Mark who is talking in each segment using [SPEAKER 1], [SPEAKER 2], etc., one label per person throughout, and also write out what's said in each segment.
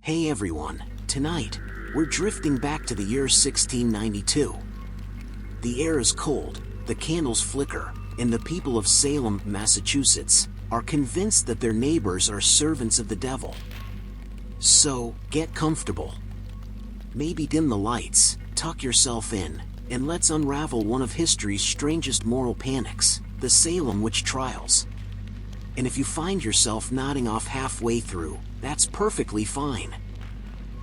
[SPEAKER 1] Hey everyone, tonight, we're drifting back to the year 1692. The air is cold, the candles flicker, and the people of Salem, Massachusetts, are convinced that their neighbors are servants of the devil. So, get comfortable. Maybe dim the lights, tuck yourself in, and let's unravel one of history's strangest moral panics, the Salem witch trials. And if you find yourself nodding off halfway through, that's perfectly fine.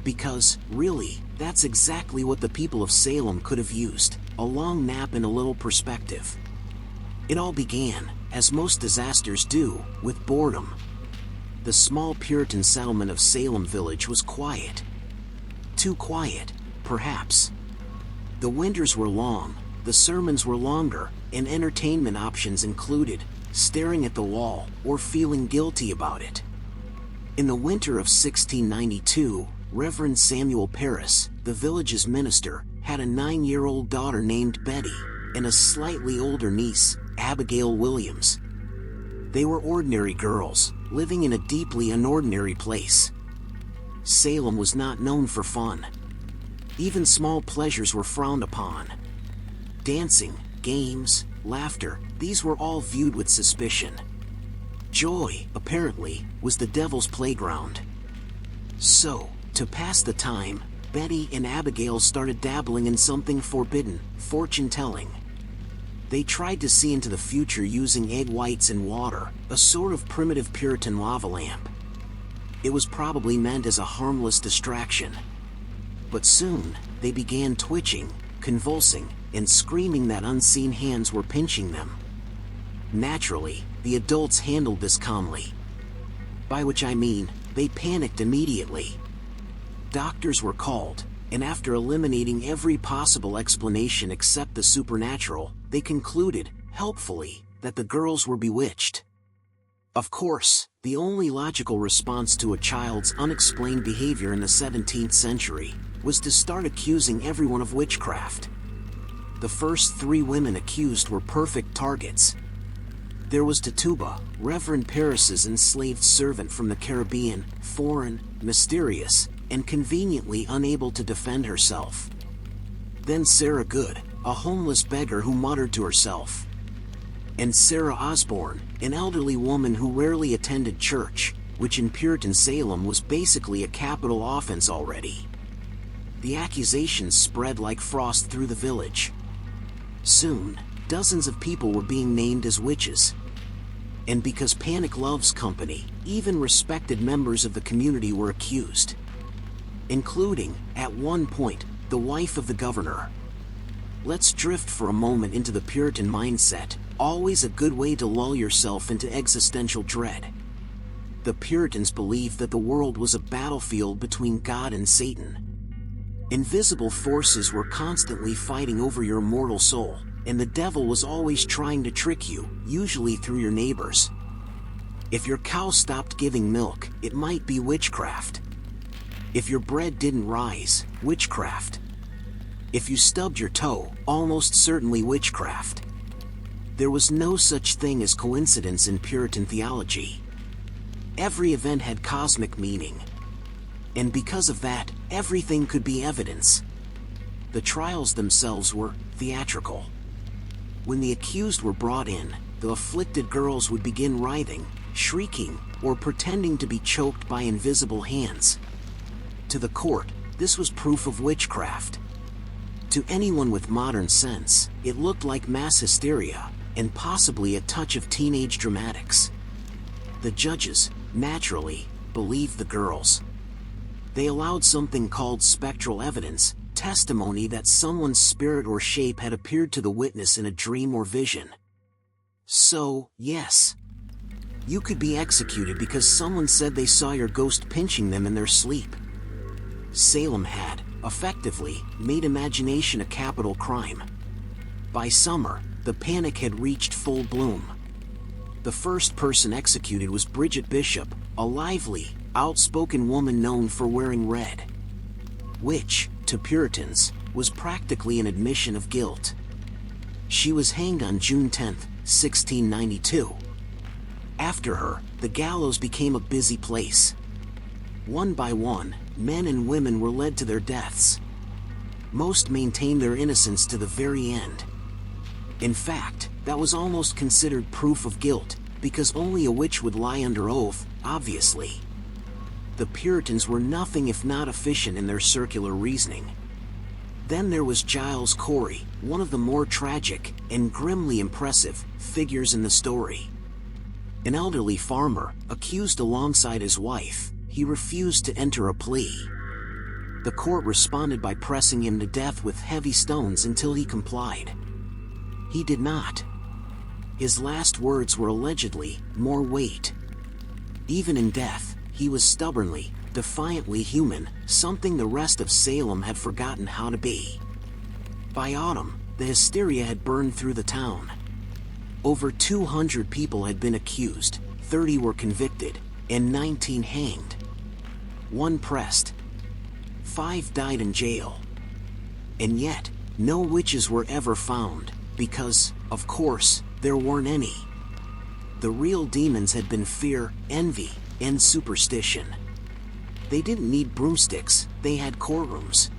[SPEAKER 1] Because, really, that's exactly what the people of Salem could have used, a long nap and a little perspective. It all began, as most disasters do, with boredom. The small Puritan settlement of Salem Village was quiet. Too quiet, perhaps. The winters were long, the sermons were longer, and entertainment options included staring at the wall or feeling guilty about it. In the winter of 1692, Reverend Samuel Parris, the village's minister, had a 9-year-old daughter named Betty and a slightly older niece, Abigail Williams. They were ordinary girls, living in a deeply unordinary place. Salem was not known for fun. Even small pleasures were frowned upon. Dancing, games, laughter, these were all viewed with suspicion. Joy, apparently, was the devil's playground. So, to pass the time, Betty and Abigail started dabbling in something forbidden, fortune-telling. They tried to see into the future using egg whites and water, a sort of primitive Puritan lava lamp. It was probably meant as a harmless distraction. But soon, they began twitching, convulsing, and screaming that unseen hands were pinching them. Naturally, the adults handled this calmly. By which I mean, they panicked immediately. Doctors were called, and after eliminating every possible explanation except the supernatural, they concluded, helpfully, that the girls were bewitched. Of course, the only logical response to a child's unexplained behavior in the 17th century was to start accusing everyone of witchcraft. The first 3 women accused were perfect targets. There was Tituba, Reverend Parris's enslaved servant from the Caribbean, foreign, mysterious, and conveniently unable to defend herself. Then Sarah Good, a homeless beggar who muttered to herself. And Sarah Osborne, an elderly woman who rarely attended church, which in Puritan Salem was basically a capital offense already. The accusations spread like frost through the village. Soon, dozens of people were being named as witches. And because panic loves company, even respected members of the community were accused. Including, at one point, the wife of the governor. Let's drift for a moment into the Puritan mindset, always a good way to lull yourself into existential dread. The Puritans believed that the world was a battlefield between God and Satan. Invisible forces were constantly fighting over your immortal soul, and the devil was always trying to trick you, usually through your neighbors. If your cow stopped giving milk, it might be witchcraft. If your bread didn't rise, witchcraft. If you stubbed your toe, almost certainly witchcraft. There was no such thing as coincidence in Puritan theology. Every event had cosmic meaning. And because of that, everything could be evidence. The trials themselves were theatrical. When the accused were brought in, the afflicted girls would begin writhing, shrieking, or pretending to be choked by invisible hands. To the court, this was proof of witchcraft. To anyone with modern sense, it looked like mass hysteria, and possibly a touch of teenage dramatics. The judges, naturally, believed the girls. They allowed something called spectral evidence, testimony that someone's spirit or shape had appeared to the witness in a dream or vision. So, yes, you could be executed because someone said they saw your ghost pinching them in their sleep. Salem had, effectively, made imagination a capital crime. By summer, the panic had reached full bloom. The first person executed was Bridget Bishop, a lively, outspoken woman known for wearing red. Which, to Puritans, was practically an admission of guilt. She was hanged on June 10, 1692. After her, the gallows became a busy place. One by one, men and women were led to their deaths. Most maintained their innocence to the very end. In fact, that was almost considered proof of guilt, because only a witch would lie under oath, obviously. The Puritans were nothing if not efficient in their circular reasoning. Then there was Giles Corey, one of the more tragic and grimly impressive figures in the story. An elderly farmer, accused alongside his wife, he refused to enter a plea. The court responded by pressing him to death with heavy stones until he complied. He did not. His last words were allegedly, "More weight." Even in death, he was stubbornly, defiantly human, something the rest of Salem had forgotten how to be. By autumn, the hysteria had burned through the town. Over 200 people had been accused, 30 were convicted, and 19 hanged. One pressed. 5 died in jail. And yet, no witches were ever found, because, of course, there weren't any. The real demons had been fear, envy, and superstition. They didn't need broomsticks, they had courtrooms.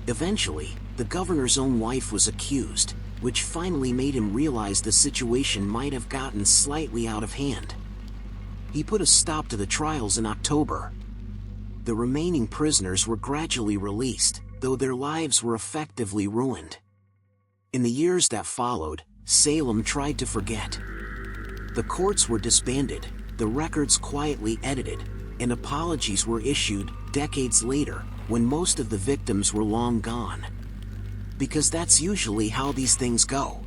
[SPEAKER 1] Eventually, the governor's own wife was accused, which finally made him realize the situation might have gotten slightly out of hand. He put a stop to the trials in October. The remaining prisoners were gradually released, though their lives were effectively ruined. In the years that followed, Salem tried to forget. The courts were disbanded, the records quietly edited, and apologies were issued decades later, when most of the victims were long gone. Because that's usually how these things go.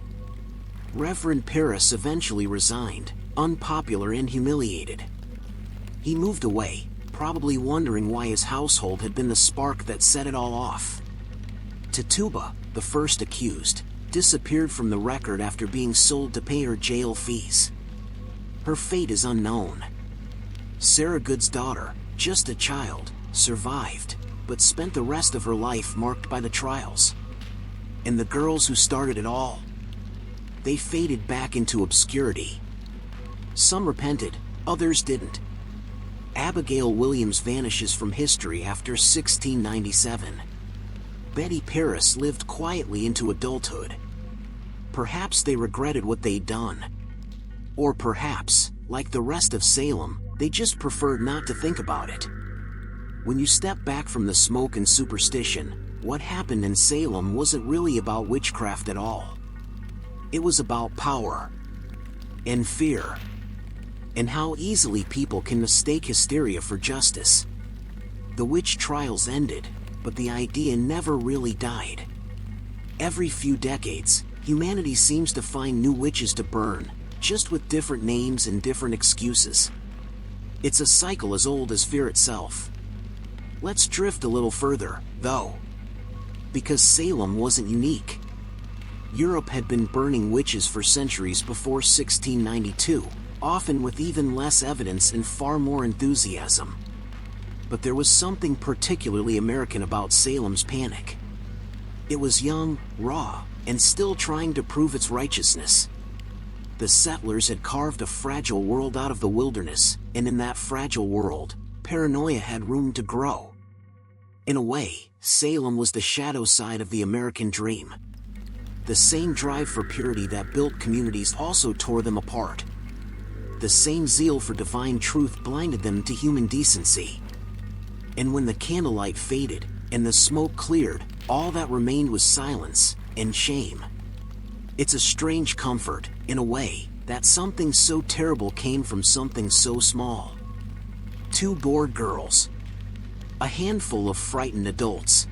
[SPEAKER 1] Reverend Parris eventually resigned, unpopular and humiliated. He moved away, probably wondering why his household had been the spark that set it all off. Tituba, the first accused, disappeared from the record after being sold to pay her jail fees. Her fate is unknown. Sarah Good's daughter, just a child, survived, but spent the rest of her life marked by the trials. And the girls who started it all, they faded back into obscurity. Some repented, others didn't. Abigail Williams vanishes from history after 1697. Betty Parris lived quietly into adulthood. Perhaps they regretted what they'd done. Or perhaps, like the rest of Salem, they just preferred not to think about it. When you step back from the smoke and superstition, what happened in Salem wasn't really about witchcraft at all. It was about power and fear, and how easily people can mistake hysteria for justice. The witch trials ended, but the idea never really died. Every few decades, humanity seems to find new witches to burn, just with different names and different excuses. It's a cycle as old as fear itself. Let's drift a little further, though. Because Salem wasn't unique. Europe had been burning witches for centuries before 1692, often with even less evidence and far more enthusiasm. But there was something particularly American about Salem's panic. It was young, raw, and still trying to prove its righteousness. The settlers had carved a fragile world out of the wilderness, and in that fragile world, paranoia had room to grow. In a way, Salem was the shadow side of the American dream. The same drive for purity that built communities also tore them apart. The same zeal for divine truth blinded them to human decency. And when the candlelight faded, and the smoke cleared, all that remained was silence and shame. It's a strange comfort, in a way, that something so terrible came from something so small. 2 bored girls. A handful of frightened adults.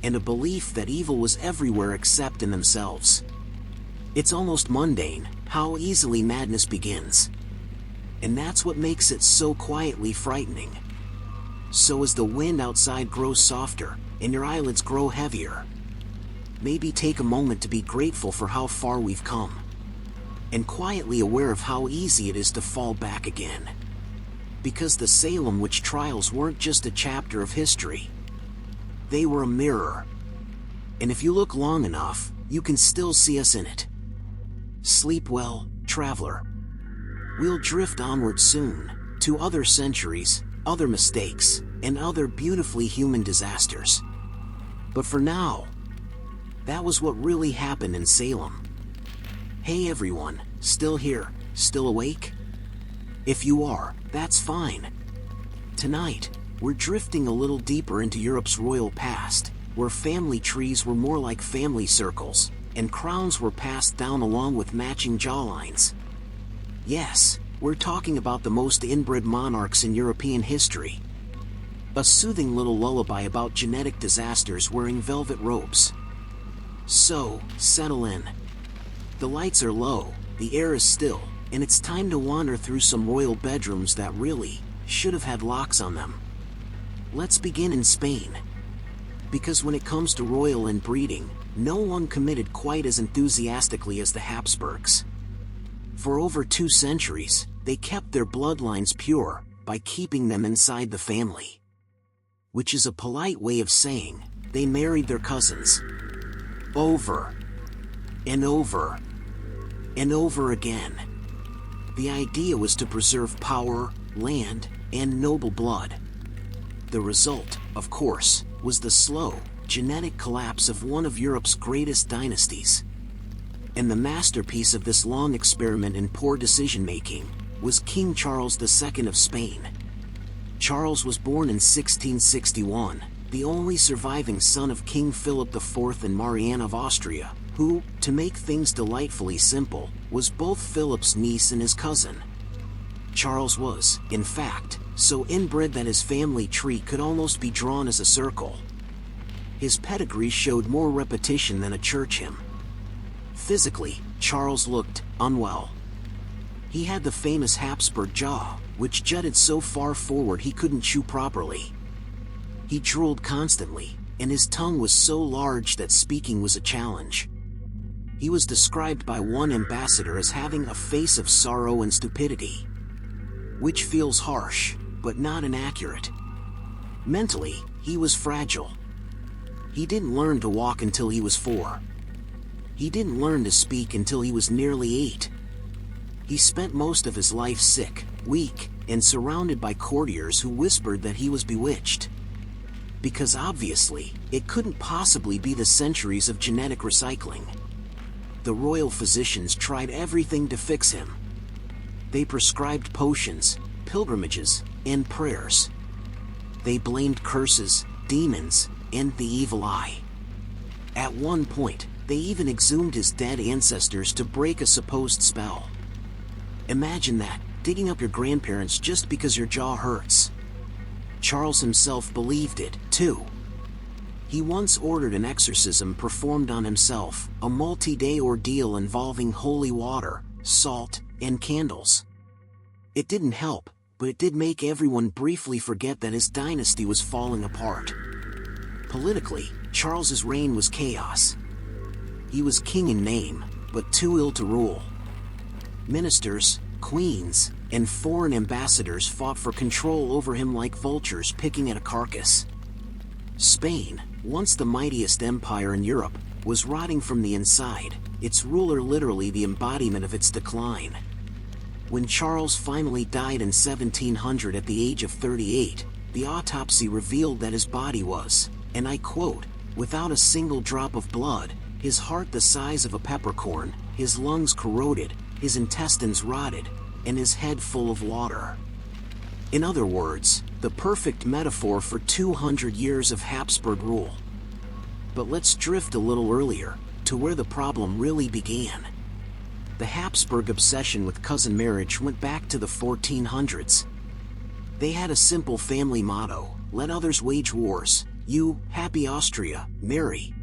[SPEAKER 1] And a belief that evil was everywhere except in themselves. It's almost mundane, how easily madness begins. And that's what makes it so quietly frightening. So as the wind outside grows softer, and your eyelids grow heavier, maybe take a moment to be grateful for how far we've come. And quietly aware of how easy it is to fall back again. Because the Salem witch trials weren't just a chapter of history. They were a mirror. And if you look long enough, you can still see us in it. Sleep well, traveler. We'll drift onward soon, to other centuries, other mistakes, and other beautifully human disasters. But for now, that was what really happened in Salem. Hey everyone, still here, still awake? If you are, that's fine. Tonight, we're drifting a little deeper into Europe's royal past, where family trees were more like family circles, and crowns were passed down along with matching jawlines. Yes, we're talking about the most inbred monarchs in European history. A soothing little lullaby about genetic disasters wearing velvet robes. So, settle in. The lights are low, the air is still, and it's time to wander through some royal bedrooms that really should have had locks on them. Let's begin in Spain. Because when it comes to royal inbreeding, no one committed quite as enthusiastically as the Habsburgs. For over 2 centuries, they kept their bloodlines pure by keeping them inside the family. Which is a polite way of saying they married their cousins. Over and over and over again. The idea was to preserve power, land, and noble blood. The result, of course, was the slow, genetic collapse of one of Europe's greatest dynasties. And the masterpiece of this long experiment in poor decision-making was King Charles II of Spain. Charles was born in 1661, the only surviving son of King Philip IV and Marianne of Austria, who, to make things delightfully simple, was both Philip's niece and his cousin. Charles was, in fact, so inbred that his family tree could almost be drawn as a circle. His pedigree showed more repetition than a church hymn. Physically, Charles looked unwell. He had the famous Habsburg jaw, which jutted so far forward he couldn't chew properly. He drooled constantly, and his tongue was so large that speaking was a challenge. He was described by one ambassador as having a face of sorrow and stupidity. Which feels harsh, but not inaccurate. Mentally, he was fragile. He didn't learn to walk until he was 4. He didn't learn to speak until he was nearly 8. He spent most of his life sick, weak, and surrounded by courtiers who whispered that he was bewitched. Because obviously, it couldn't possibly be the centuries of genetic recycling. The royal physicians tried everything to fix him. They prescribed potions, pilgrimages, and prayers. They blamed curses, demons, and the evil eye. At one point, they even exhumed his dead ancestors to break a supposed spell. Imagine that, digging up your grandparents just because your jaw hurts. Charles himself believed it, too. He once ordered an exorcism performed on himself, a multi-day ordeal involving holy water, salt, and candles. It didn't help, but it did make everyone briefly forget that his dynasty was falling apart. Politically, Charles's reign was chaos. He was king in name, but too ill to rule. Ministers, queens, and foreign ambassadors fought for control over him like vultures picking at a carcass. Spain, once the mightiest empire in Europe, was rotting from the inside, its ruler literally the embodiment of its decline. When Charles finally died in 1700 at the age of 38, the autopsy revealed that his body was, and I quote, without a single drop of blood, his heart the size of a peppercorn, his lungs corroded, his intestines rotted, and his head full of water. In other words, the perfect metaphor for 200 years of Habsburg rule. But let's drift a little earlier, to where the problem really began. The Habsburg obsession with cousin marriage went back to the 1400s. They had a simple family motto: let others wage wars, you, happy Austria, marry.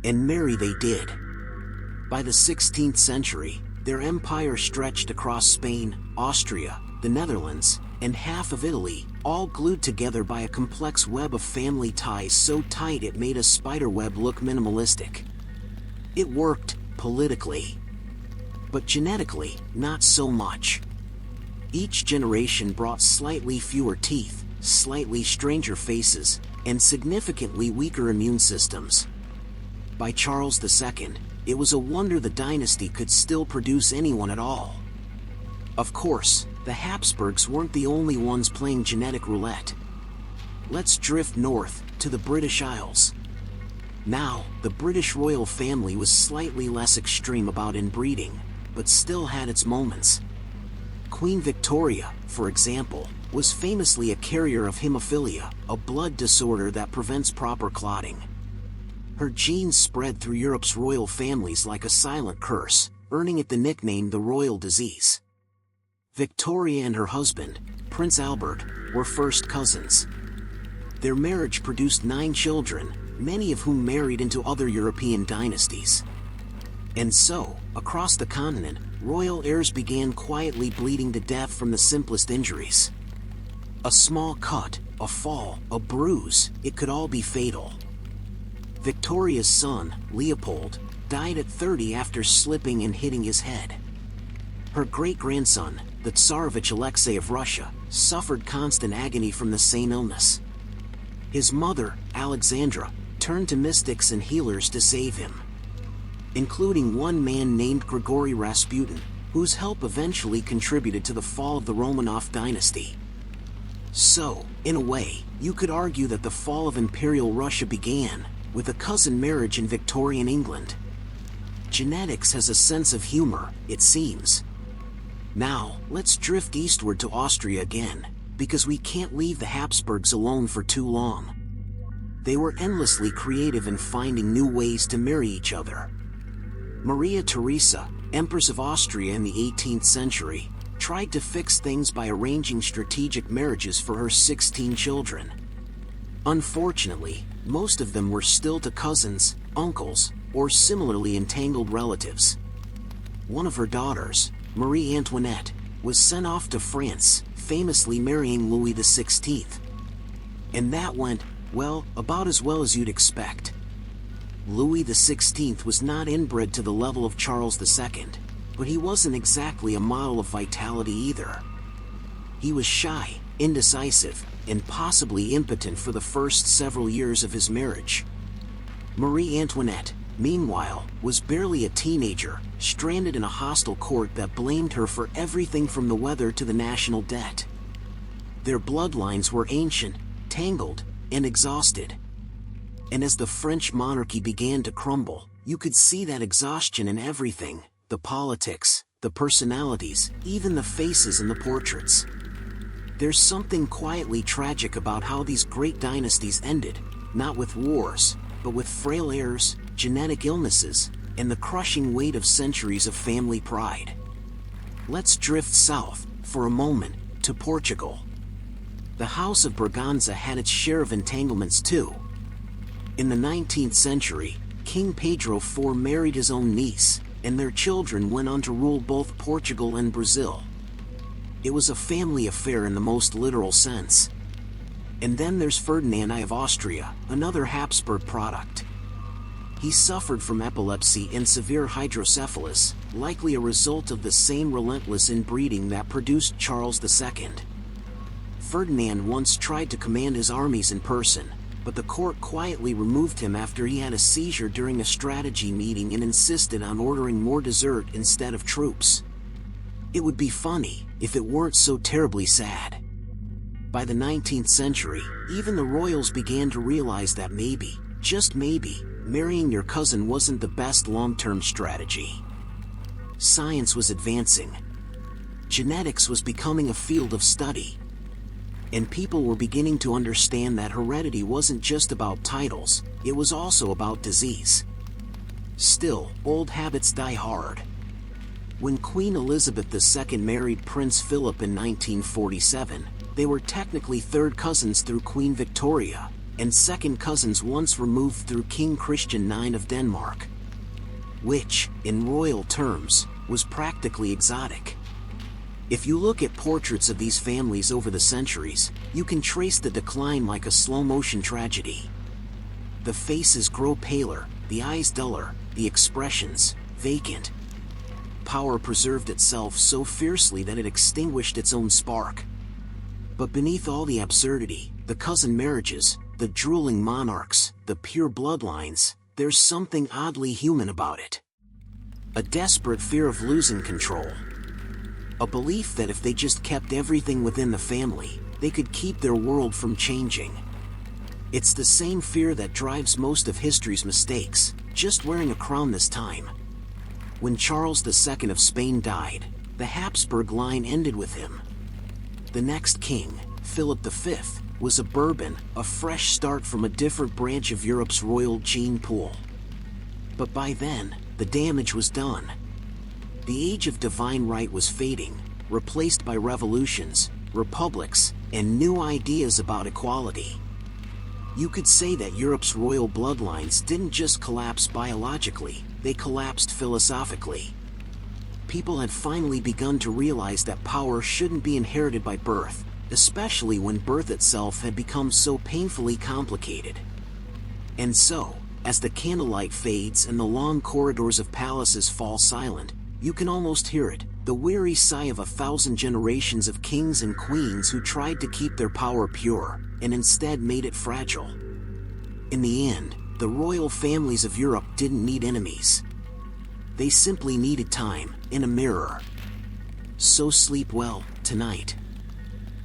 [SPEAKER 1] And marry they did. By the 16th century, their empire stretched across Spain, Austria, the Netherlands, and half of Italy, all glued together by a complex web of family ties so tight it made a spider web look minimalistic. It worked, politically. But genetically, not so much. Each generation brought slightly fewer teeth, slightly stranger faces, and significantly weaker immune systems. By Charles II, it was a wonder the dynasty could still produce anyone at all. Of course, the Habsburgs weren't the only ones playing genetic roulette. Let's drift north, to the British Isles. Now, the British royal family was slightly less extreme about inbreeding, but still had its moments. Queen Victoria, for example, was famously a carrier of hemophilia, a blood disorder that prevents proper clotting. Her genes spread through Europe's royal families like a silent curse, earning it the nickname the royal disease. Victoria and her husband, Prince Albert, were first cousins. Their marriage produced 9 children, many of whom married into other European dynasties. And so, across the continent, royal heirs began quietly bleeding to death from the simplest injuries. A small cut, a fall, a bruise, it could all be fatal. Victoria's son, Leopold, died at 30 after slipping and hitting his head. Her great-grandson, the Tsarevich Alexei of Russia, suffered constant agony from the same illness. His mother, Alexandra, turned to mystics and healers to save him, including one man named Grigory Rasputin, whose help eventually contributed to the fall of the Romanov dynasty. So, in a way, you could argue that the fall of Imperial Russia began with a cousin marriage in Victorian England. Genetics has a sense of humor, it seems. Now, let's drift eastward to Austria again, because we can't leave the Habsburgs alone for too long. They were endlessly creative in finding new ways to marry each other. Maria Theresa, Empress of Austria in the 18th century, tried to fix things by arranging strategic marriages for her 16 children. Unfortunately, most of them were still to cousins, uncles, or similarly entangled relatives. One of her daughters, Marie Antoinette, was sent off to France, famously marrying Louis XVI. And that went, well, about as well as you'd expect. Louis XVI was not inbred to the level of Charles II, but he wasn't exactly a model of vitality either. He was shy, indecisive, and possibly impotent for the first several years of his marriage. Marie Antoinette, meanwhile, was barely a teenager, stranded in a hostile court that blamed her for everything from the weather to the national debt. Their bloodlines were ancient, tangled, and exhausted. And as the French monarchy began to crumble, you could see that exhaustion in everything: the politics, the personalities, even the faces in the portraits. There's something quietly tragic about how these great dynasties ended, not with wars, but with frail heirs, genetic illnesses, and the crushing weight of centuries of family pride. Let's drift south, for a moment, to Portugal. The House of Braganza had its share of entanglements too. In the 19th century, King Pedro IV married his own niece, and their children went on to rule both Portugal and Brazil. It was a family affair in the most literal sense. And then there's Ferdinand I of Austria, another Habsburg product. He suffered from epilepsy and severe hydrocephalus, likely a result of the same relentless inbreeding that produced Charles II. Ferdinand once tried to command his armies in person, but the court quietly removed him after he had a seizure during a strategy meeting and insisted on ordering more dessert instead of troops. It would be funny if it weren't so terribly sad. By the 19th century, even the royals began to realize that maybe, just maybe, marrying your cousin wasn't the best long-term strategy. Science was advancing. Genetics was becoming a field of study. And people were beginning to understand that heredity wasn't just about titles, it was also about disease. Still, old habits die hard. When Queen Elizabeth II married Prince Philip in 1947, they were technically third cousins through Queen Victoria, and second cousins once removed through King Christian IX of Denmark. Which, in royal terms, was practically exotic. If you look at portraits of these families over the centuries, you can trace the decline like a slow-motion tragedy. The faces grow paler, the eyes duller, the expressions vacant. Power preserved itself so fiercely that it extinguished its own spark. But beneath all the absurdity, the cousin marriages, the drooling monarchs, the pure bloodlines, there's something oddly human about it. A desperate fear of losing control. A belief that if they just kept everything within the family, they could keep their world from changing. It's the same fear that drives most of history's mistakes, just wearing a crown this time. When Charles II of Spain died, the Habsburg line ended with him. The next king, Philip V, was a Bourbon, a fresh start from a different branch of Europe's royal gene pool. But by then, the damage was done. The age of divine right was fading, replaced by revolutions, republics, and new ideas about equality. You could say that Europe's royal bloodlines didn't just collapse biologically, they collapsed philosophically. People had finally begun to realize that power shouldn't be inherited by birth, especially when birth itself had become so painfully complicated. And so, as the candlelight fades and the long corridors of palaces fall silent, you can almost hear it, the weary sigh of 1,000 generations of kings and queens who tried to keep their power pure, and instead made it fragile. In the end, the royal families of Europe didn't need enemies. They simply needed time, in a mirror. So sleep well, tonight.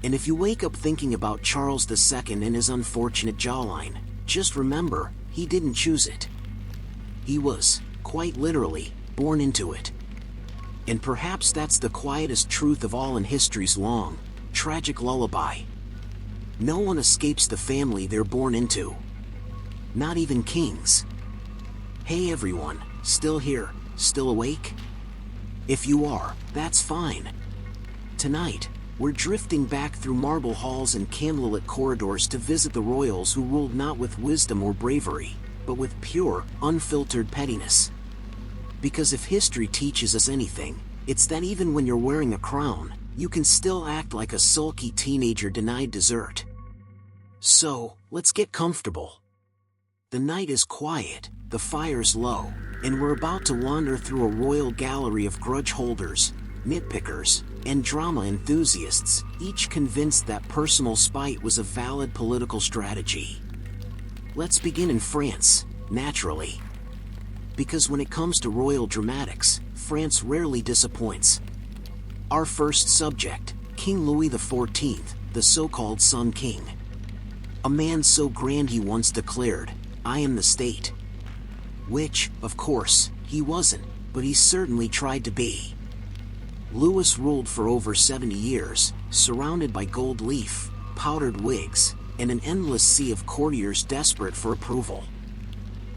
[SPEAKER 1] And if you wake up thinking about Charles II and his unfortunate jawline, just remember, he didn't choose it. He was, quite literally, born into it. And perhaps that's the quietest truth of all in history's long, tragic lullaby. No one escapes the family they're born into. Not even kings. Hey everyone, still here, still awake? If you are, that's fine. Tonight, we're drifting back through marble halls and candlelit corridors to visit the royals who ruled not with wisdom or bravery, but with pure, unfiltered pettiness. Because if history teaches us anything, it's that even when you're wearing a crown, you can still act like a sulky teenager denied dessert. So, let's get comfortable. The night is quiet, the fire's low, and we're about to wander through a royal gallery of grudge holders, nitpickers, and drama enthusiasts, each convinced that personal spite was a valid political strategy. Let's begin in France, naturally. Because when it comes to royal dramatics, France rarely disappoints. Our first subject, King Louis XIV, the so-called Sun King. A man so grand he once declared, "I am the state." Which, of course, he wasn't, but he certainly tried to be. Louis ruled for over 70 years, surrounded by gold leaf, powdered wigs, and an endless sea of courtiers desperate for approval.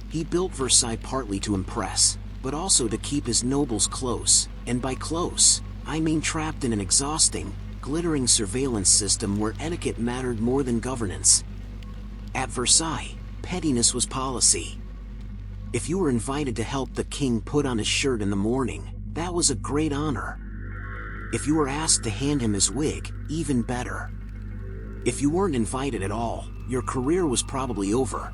[SPEAKER 1] He built Versailles partly to impress, but also to keep his nobles close, and by close, I mean trapped in an exhausting, glittering surveillance system where etiquette mattered more than governance. At Versailles, pettiness was policy. If you were invited to help the king put on his shirt in the morning, that was a great honor. If you were asked to hand him his wig, even better. If you weren't invited at all, your career was probably over.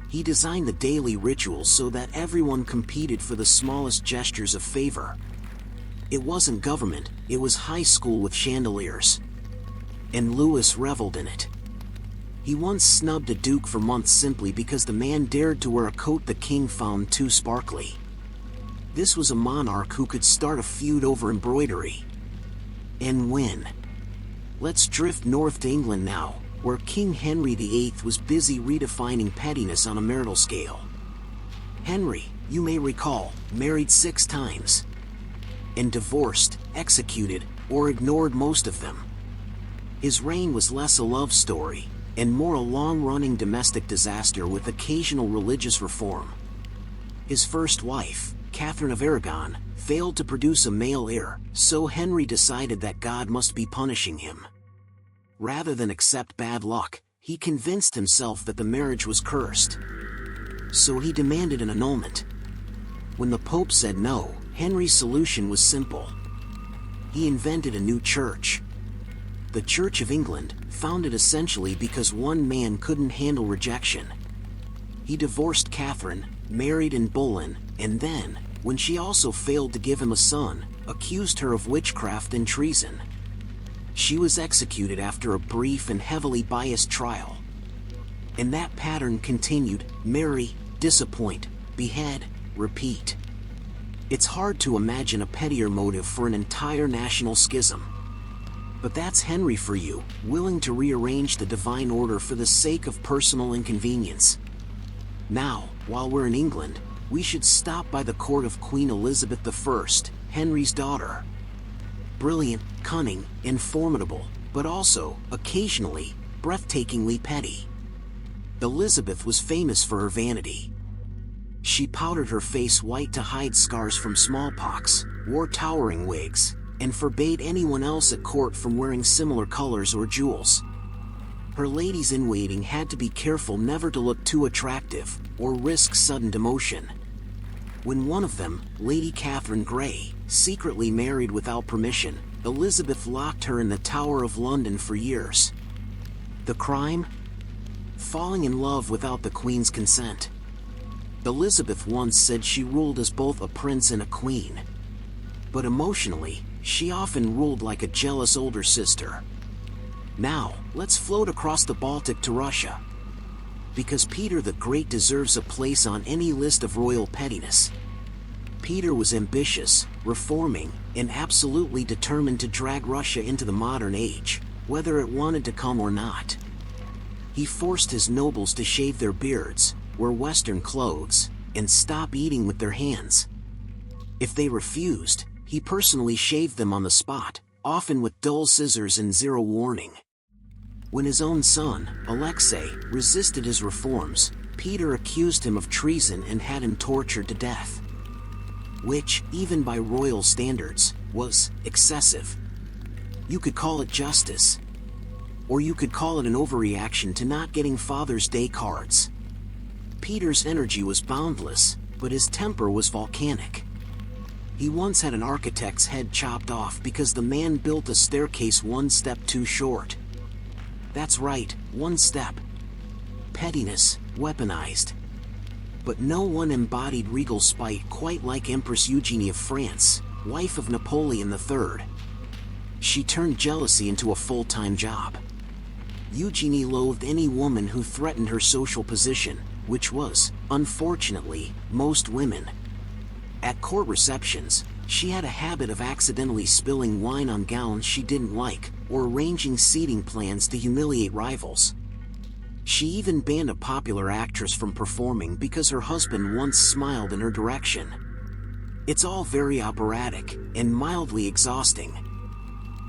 [SPEAKER 1] He designed the daily rituals so that everyone competed for the smallest gestures of favor. It wasn't government, it was high school with chandeliers. And Louis reveled in it. He once snubbed a duke for months simply because the man dared to wear a coat the king found too sparkly. This was a monarch who could start a feud over embroidery. And win. Let's drift north to England now, where King Henry VIII was busy redefining pettiness on a marital scale. Henry, you may recall, married 6 times. And divorced, executed, or ignored most of them. His reign was less a love story, and more a long-running domestic disaster with occasional religious reform. His first wife, Catherine of Aragon, failed to produce a male heir, so Henry decided that God must be punishing him. Rather than accept bad luck, he convinced himself that the marriage was cursed. So he demanded an annulment. When the Pope said no, Henry's solution was simple. He invented a new church. The Church of England, founded essentially because one man couldn't handle rejection. He divorced Catherine, married in Boleyn, and then, when she also failed to give him a son, accused her of witchcraft and treason. She was executed after a brief and heavily biased trial. And that pattern continued: marry, disappoint, behead, repeat. It's hard to imagine a pettier motive for an entire national schism. But that's Henry for you, willing to rearrange the divine order for the sake of personal inconvenience. Now, while we're in England, we should stop by the court of Queen Elizabeth I, Henry's daughter. Brilliant, cunning, and formidable, but also, occasionally, breathtakingly petty. Elizabeth was famous for her vanity. She powdered her face white to hide scars from smallpox, wore towering wigs, and forbade anyone else at court from wearing similar colors or jewels. Her ladies-in-waiting had to be careful never to look too attractive, or risk sudden demotion. When one of them, Lady Catherine Grey, secretly married without permission, Elizabeth locked her in the Tower of London for years. The crime? Falling in love without the Queen's consent. Elizabeth once said she ruled as both a prince and a queen. But emotionally, she often ruled like a jealous older sister. Now, let's float across the Baltic to Russia. Because Peter the Great deserves a place on any list of royal pettiness. Peter was ambitious, reforming, and absolutely determined to drag Russia into the modern age, whether it wanted to come or not. He forced his nobles to shave their beards, wear Western clothes, and stop eating with their hands. If they refused, he personally shaved them on the spot, often with dull scissors and zero warning. When his own son, Alexei, resisted his reforms, Peter accused him of treason and had him tortured to death. Which, even by royal standards, was excessive. You could call it justice. Or you could call it an overreaction to not getting Father's Day cards. Peter's energy was boundless, but his temper was volcanic. He once had an architect's head chopped off because the man built a staircase one step too short. That's right, one step. Pettiness, weaponized. But no one embodied regal spite quite like Empress Eugenie of France, wife of Napoleon III. She turned jealousy into a full-time job. Eugenie loathed any woman who threatened her social position, which was, unfortunately, most women. At court receptions, she had a habit of accidentally spilling wine on gowns she didn't like, or arranging seating plans to humiliate rivals. She even banned a popular actress from performing because her husband once smiled in her direction. It's all very operatic, and mildly exhausting.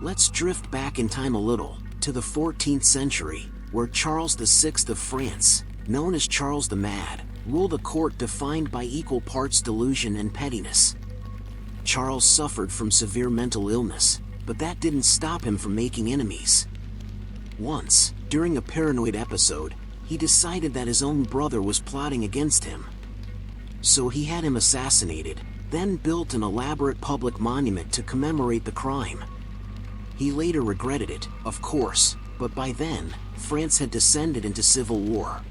[SPEAKER 1] Let's drift back in time a little, to the 14th century, where Charles VI of France, known as Charles the Mad, ruled a court defined by equal parts delusion and pettiness. Charles suffered from severe mental illness, but that didn't stop him from making enemies. Once, during a paranoid episode, he decided that his own brother was plotting against him. So he had him assassinated, then built an elaborate public monument to commemorate the crime. He later regretted it, of course, but by then, France had descended into civil war.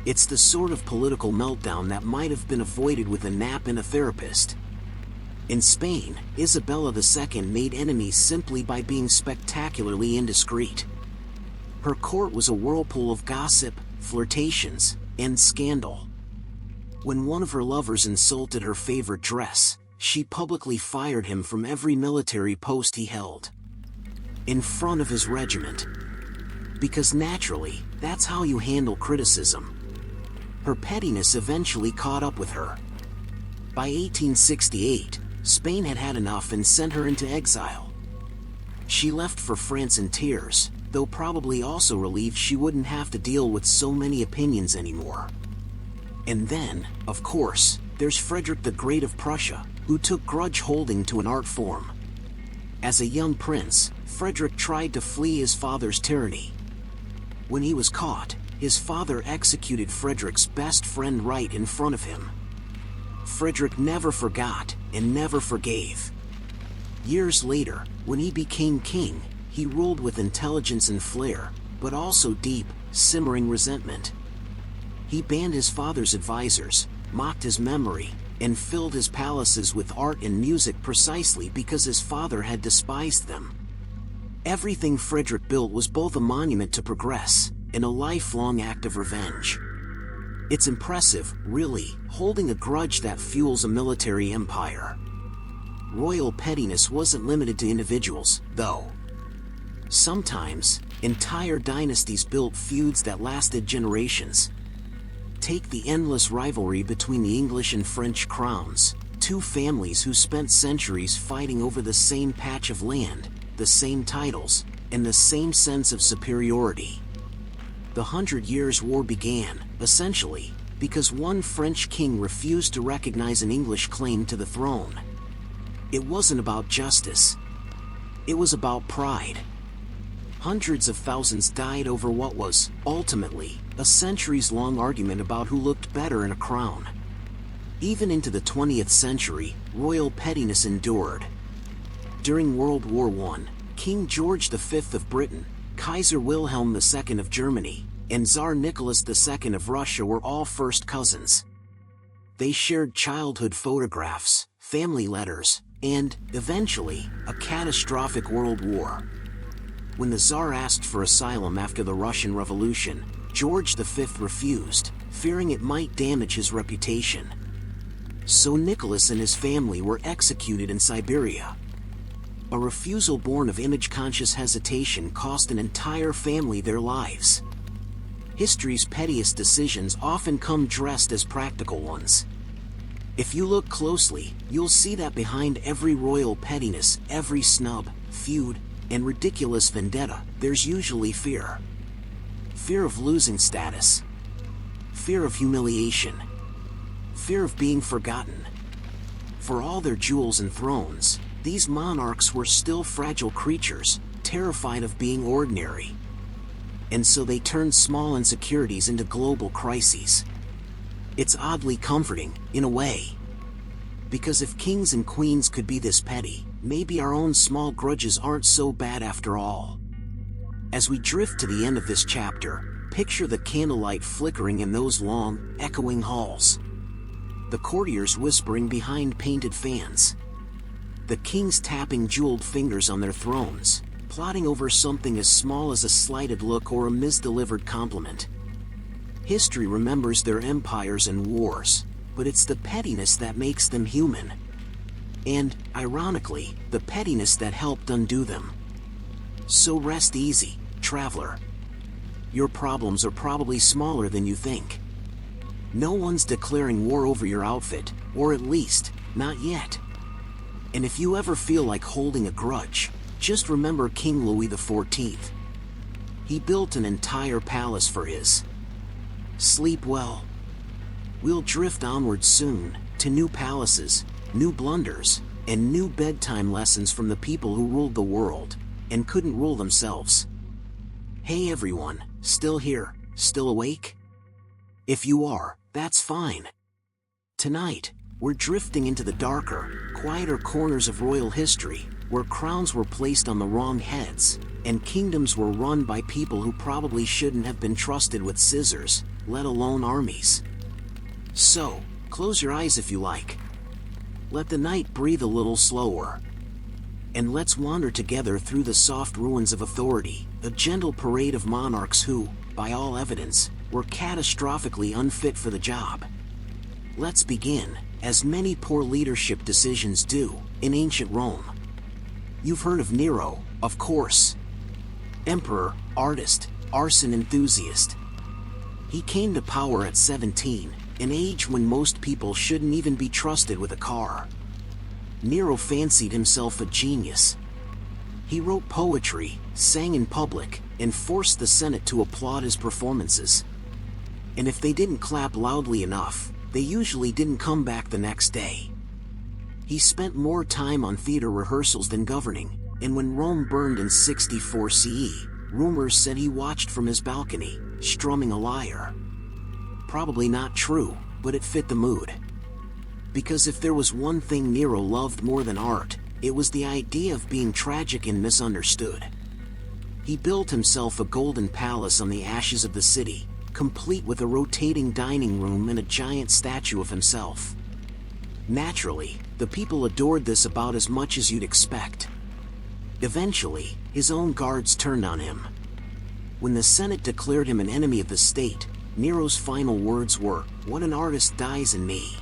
[SPEAKER 1] It's the sort of political meltdown that might have been avoided with a nap and a therapist. In Spain, Isabella II made enemies simply by being spectacularly indiscreet. Her court was a whirlpool of gossip, flirtations, and scandal. When one of her lovers insulted her favorite dress, she publicly fired him from every military post he held. In front of his regiment. Because naturally, that's how you handle criticism. Her pettiness eventually caught up with her. By 1868, Spain had had enough and sent her into exile. She left for France in tears, though probably also relieved she wouldn't have to deal with so many opinions anymore. And then, of course, there's Frederick the Great of Prussia, who took grudge holding to an art form. As a young prince, Frederick tried to flee his father's tyranny. When he was caught, his father executed Frederick's best friend right in front of him. Frederick never forgot and never forgave. Years later, when he became king, he ruled with intelligence and flair, but also deep, simmering resentment. He banned his father's advisors, mocked his memory, and filled his palaces with art and music precisely because his father had despised them. Everything Frederick built was both a monument to progress and a lifelong act of revenge. It's impressive, really, holding a grudge that fuels a military empire. Royal pettiness wasn't limited to individuals, though. Sometimes, entire dynasties built feuds that lasted generations. Take the endless rivalry between the English and French crowns, two families who spent centuries fighting over the same patch of land, the same titles, and the same sense of superiority. The 100 Years' War began, essentially, because one French king refused to recognize an English claim to the throne. It wasn't about justice. It was about pride. Hundreds of thousands died over what was, ultimately, a centuries-long argument about who looked better in a crown. Even into the 20th century, royal pettiness endured. During World War I, King George V of Britain, Kaiser Wilhelm II of Germany, and Tsar Nicholas II of Russia were all first cousins. They shared childhood photographs, family letters, and, eventually, a catastrophic world war. When the Tsar asked for asylum after the Russian Revolution, George V refused, fearing it might damage his reputation. So Nicholas and his family were executed in Siberia. A refusal born of image-conscious hesitation cost an entire family their lives. History's pettiest decisions often come dressed as practical ones. If you look closely, you'll see that behind every royal pettiness, every snub, feud, and ridiculous vendetta, there's usually fear. Fear of losing status. Fear of humiliation. Fear of being forgotten. For all their jewels and thrones, these monarchs were still fragile creatures, terrified of being ordinary. And so they turned small insecurities into global crises. It's oddly comforting, in a way. Because if kings and queens could be this petty, maybe our own small grudges aren't so bad after all. As we drift to the end of this chapter, picture the candlelight flickering in those long, echoing halls. The courtiers whispering behind painted fans. The kings tapping jeweled fingers on their thrones, plotting over something as small as a slighted look or a misdelivered compliment. History remembers their empires and wars, but it's the pettiness that makes them human. And, ironically, the pettiness that helped undo them. So rest easy, traveler. Your problems are probably smaller than you think. No one's declaring war over your outfit, or at least, not yet. And if you ever feel like holding a grudge, just remember King Louis XIV. He built an entire palace for his. Sleep well. We'll drift onward soon, to new palaces, new blunders, and new bedtime lessons from the people who ruled the world, and couldn't rule themselves. Hey everyone, still here, still awake? If you are, that's fine. Tonight, we're drifting into the darker, quieter corners of royal history, where crowns were placed on the wrong heads, and kingdoms were run by people who probably shouldn't have been trusted with scissors, let alone armies. So, close your eyes if you like. Let the night breathe a little slower. And let's wander together through the soft ruins of authority, a gentle parade of monarchs who, by all evidence, were catastrophically unfit for the job. Let's begin, as many poor leadership decisions do, in ancient Rome. You've heard of Nero, of course. Emperor, artist, arson enthusiast. He came to power at 17, an age when most people shouldn't even be trusted with a car. Nero fancied himself a genius. He wrote poetry, sang in public, and forced the Senate to applaud his performances. And if they didn't clap loudly enough, they usually didn't come back the next day. He spent more time on theater rehearsals than governing, and when Rome burned in 64 CE, rumors said he watched from his balcony, strumming a lyre. Probably not true, but it fit the mood. Because if there was one thing Nero loved more than art, it was the idea of being tragic and misunderstood. He built himself a golden palace on the ashes of the city, complete with a rotating dining room and a giant statue of himself. Naturally, the people adored this about as much as you'd expect. Eventually, his own guards turned on him. When the Senate declared him an enemy of the state, Nero's final words were, "When an artist dies in me."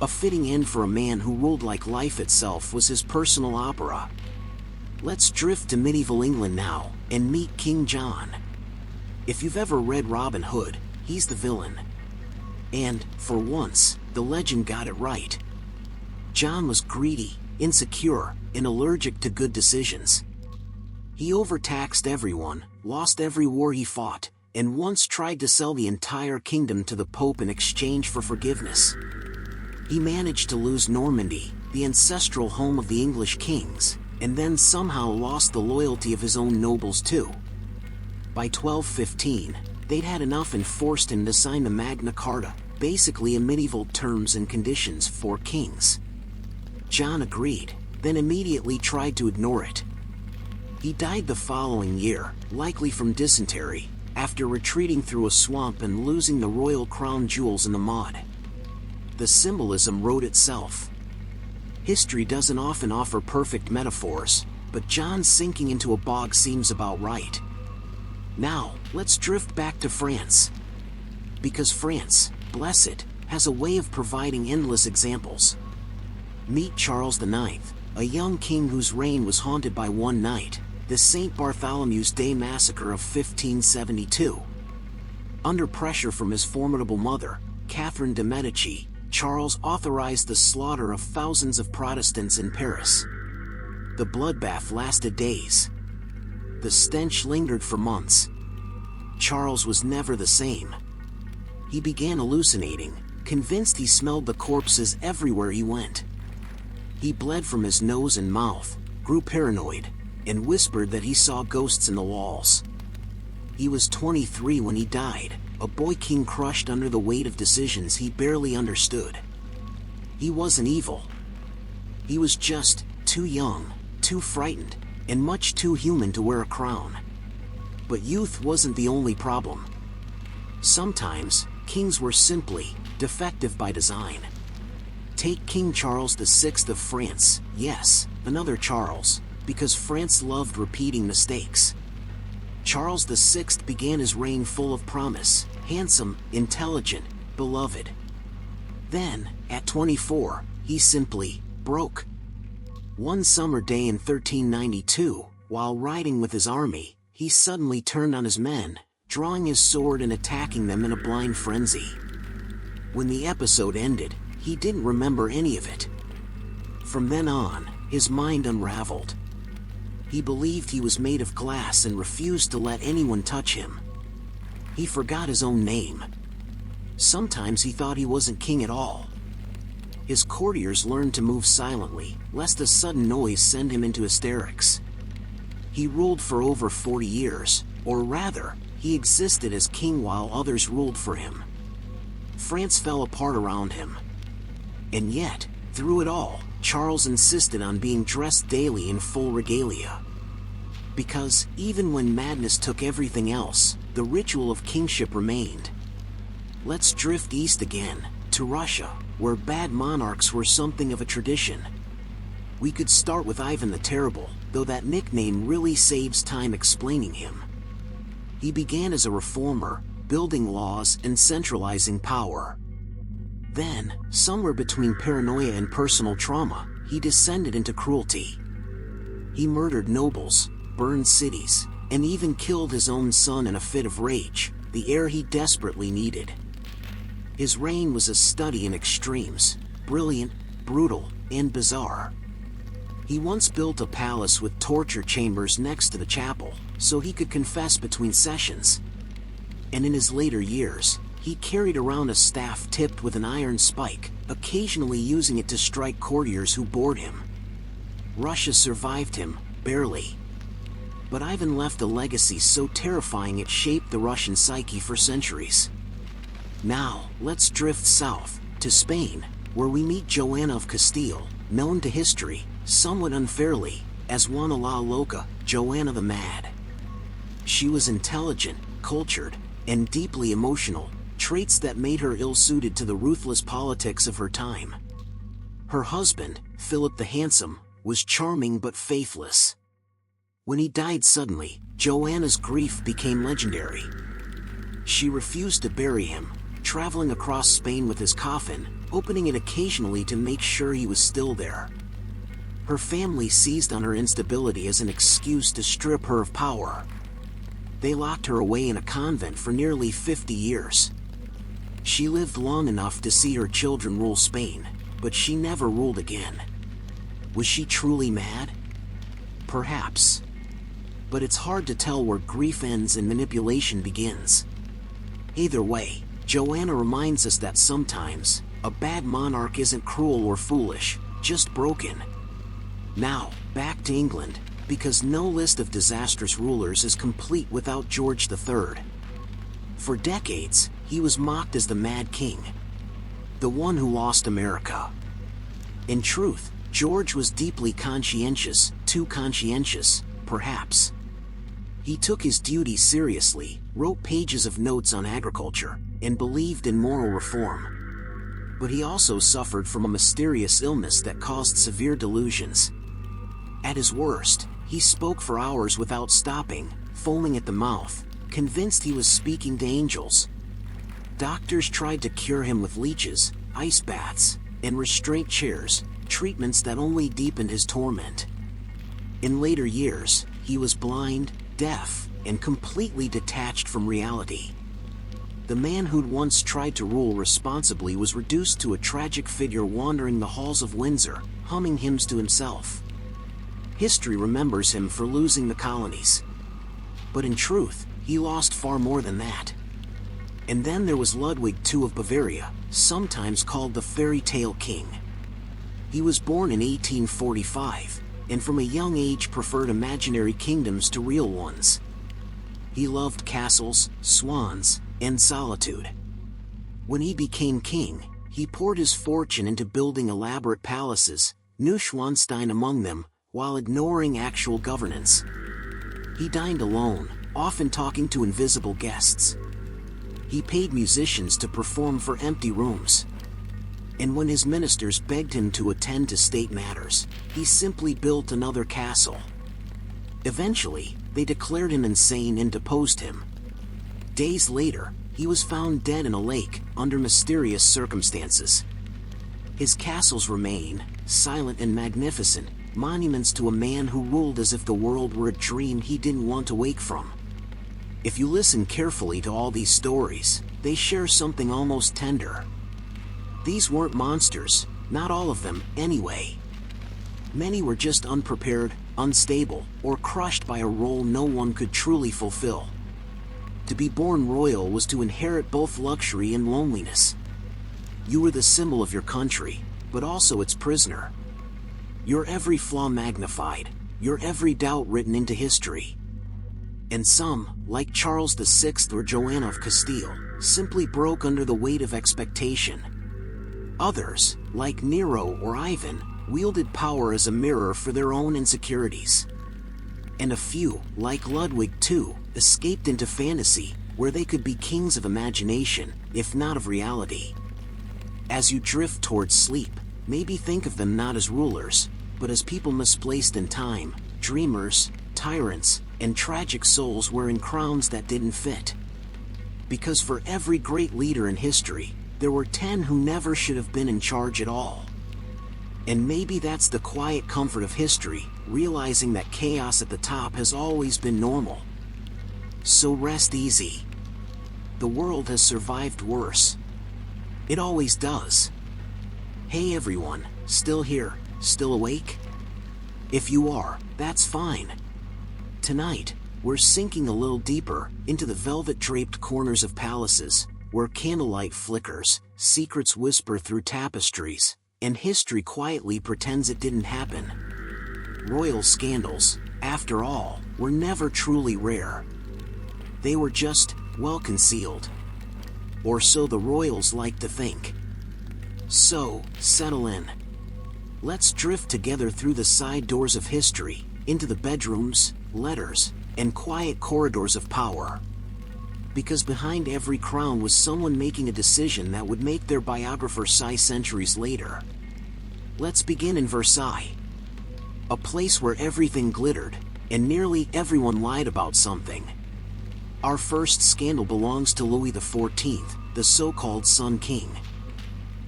[SPEAKER 1] A fitting end for a man who ruled like life itself was his personal opera. Let's drift to medieval England now, and meet King John. If you've ever read Robin Hood, he's the villain. And, for once, the legend got it right. John was greedy, insecure, and allergic to good decisions. He overtaxed everyone, lost every war he fought, and once tried to sell the entire kingdom to the Pope in exchange for forgiveness. He managed to lose Normandy, the ancestral home of the English kings, and then somehow lost the loyalty of his own nobles too. By 1215, they'd had enough and forced him to sign the Magna Carta, basically a medieval terms and conditions for kings. John agreed, then immediately tried to ignore it. He died the following year, likely from dysentery, after retreating through a swamp and losing the royal crown jewels in the mud. The symbolism wrote itself. History doesn't often offer perfect metaphors, but John sinking into a bog seems about right. Now, let's drift back to France. Because France, bless it, has a way of providing endless examples. Meet Charles IX, a young king whose reign was haunted by one night, the St. Bartholomew's Day massacre of 1572. Under pressure from his formidable mother, Catherine de' Medici, Charles authorized the slaughter of thousands of Protestants in Paris. The bloodbath lasted days. The stench lingered for months. Charles was never the same. He began hallucinating, convinced he smelled the corpses everywhere he went. He bled from his nose and mouth, grew paranoid, and whispered that he saw ghosts in the walls. He was 23 when he died, a boy king crushed under the weight of decisions he barely understood. He wasn't evil. He was just too young, too frightened, and much too human to wear a crown. But youth wasn't the only problem. Sometimes, kings were simply defective by design. Take King Charles VI of France, yes, another Charles, because France loved repeating mistakes. Charles VI began his reign full of promise, handsome, intelligent, beloved. Then, at 24, he simply broke. One summer day in 1392, while riding with his army, he suddenly turned on his men, drawing his sword and attacking them in a blind frenzy. When the episode ended, he didn't remember any of it. From then on, his mind unraveled. He believed he was made of glass and refused to let anyone touch him. He forgot his own name. Sometimes he thought he wasn't king at all. His courtiers learned to move silently, lest a sudden noise send him into hysterics. He ruled for over 40 years, or rather, he existed as king while others ruled for him. France fell apart around him. And yet, through it all, Charles insisted on being dressed daily in full regalia. Because, even when madness took everything else, the ritual of kingship remained. Let's drift east again, to Russia, where bad monarchs were something of a tradition. We could start with Ivan the Terrible, though that nickname really saves time explaining him. He began as a reformer, building laws and centralizing power. Then, somewhere between paranoia and personal trauma, he descended into cruelty. He murdered nobles, burned cities, and even killed his own son in a fit of rage, the heir he desperately needed. His reign was a study in extremes, brilliant, brutal, and bizarre. He once built a palace with torture chambers next to the chapel, so he could confess between sessions. And in his later years, he carried around a staff tipped with an iron spike, occasionally using it to strike courtiers who bored him. Russia survived him, barely. But Ivan left a legacy so terrifying it shaped the Russian psyche for centuries. Now, let's drift south, to Spain, where we meet Joanna of Castile, known to history, somewhat unfairly, as Juana la Loca, Joanna the Mad. She was intelligent, cultured, and deeply emotional, traits that made her ill-suited to the ruthless politics of her time. Her husband, Philip the Handsome, was charming but faithless. When he died suddenly, Joanna's grief became legendary. She refused to bury him, traveling across Spain with his coffin, opening it occasionally to make sure he was still there. Her family seized on her instability as an excuse to strip her of power. They locked her away in a convent for nearly 50 years. She lived long enough to see her children rule Spain, but she never ruled again. Was she truly mad? Perhaps. But it's hard to tell where grief ends and manipulation begins. Either way, Joanna reminds us that sometimes, a bad monarch isn't cruel or foolish, just broken. Now, back to England, because no list of disastrous rulers is complete without George III. For decades, he was mocked as the Mad King, the one who lost America. In truth, George was deeply conscientious, too conscientious, perhaps. He took his duties seriously, wrote pages of notes on agriculture, and believed in moral reform. But he also suffered from a mysterious illness that caused severe delusions. At his worst, he spoke for hours without stopping, foaming at the mouth, convinced he was speaking to angels. Doctors tried to cure him with leeches, ice baths, and restraint chairs, treatments that only deepened his torment. In later years, he was blind, deaf, and completely detached from reality. The man who'd once tried to rule responsibly was reduced to a tragic figure wandering the halls of Windsor, humming hymns to himself. History remembers him for losing the colonies. But in truth, he lost far more than that. And then there was Ludwig II of Bavaria, sometimes called the fairy tale king. He was born in 1845, and from a young age preferred imaginary kingdoms to real ones. He loved castles, swans, and solitude. When he became king, he poured his fortune into building elaborate palaces, Neuschwanstein among them, while ignoring actual governance. He dined alone, often talking to invisible guests. He paid musicians to perform for empty rooms. And when his ministers begged him to attend to state matters, he simply built another castle. Eventually, they declared him insane and deposed him. Days later, he was found dead in a lake, under mysterious circumstances. His castles remain, silent and magnificent, monuments to a man who ruled as if the world were a dream he didn't want to wake from. If you listen carefully to all these stories, they share something almost tender. These weren't monsters, not all of them, anyway. Many were just unprepared, unstable, or crushed by a role no one could truly fulfill. To be born royal was to inherit both luxury and loneliness. You were the symbol of your country, but also its prisoner. Your every flaw magnified, your every doubt written into history. And some, like Charles VI or Joanna of Castile, simply broke under the weight of expectation. Others, like Nero or Ivan, wielded power as a mirror for their own insecurities. And a few, like Ludwig II, escaped into fantasy, where they could be kings of imagination, if not of reality. As you drift towards sleep, maybe think of them not as rulers, but as people misplaced in time, dreamers, tyrants, and tragic souls wearing crowns that didn't fit. Because for every great leader in history, there were 10 who never should have been in charge at all. And maybe that's the quiet comfort of history, realizing that chaos at the top has always been normal. So rest easy. The world has survived worse. It always does. Hey everyone, still here, still awake? If you are, that's fine. Tonight, we're sinking a little deeper into the velvet-draped corners of palaces, where candlelight flickers, secrets whisper through tapestries, and history quietly pretends it didn't happen. Royal scandals, after all, were never truly rare. They were just, well concealed. Or so the royals like to think. So, settle in. Let's drift together through the side doors of history, into the bedrooms, letters, and quiet corridors of power. Because behind every crown was someone making a decision that would make their biographer sigh centuries later. Let's begin in Versailles. A place where everything glittered, and nearly everyone lied about something. Our first scandal belongs to Louis XIV, the so-called Sun King.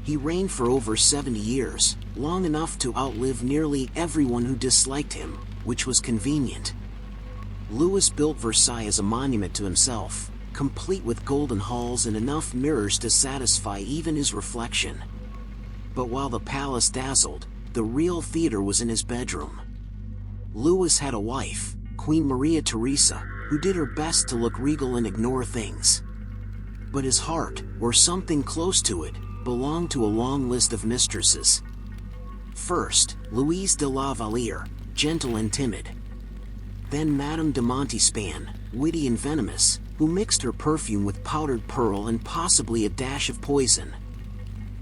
[SPEAKER 1] He reigned for over 70 years, long enough to outlive nearly everyone who disliked him, which was convenient. Louis built Versailles as a monument to himself, complete with golden halls and enough mirrors to satisfy even his reflection. But while the palace dazzled, the real theater was in his bedroom. Louis had a wife, Queen Maria Theresa, who did her best to look regal and ignore things. But his heart, or something close to it, belonged to a long list of mistresses. First, Louise de la Valliere, gentle and timid. Then Madame de Montespan, witty and venomous, who mixed her perfume with powdered pearl and possibly a dash of poison.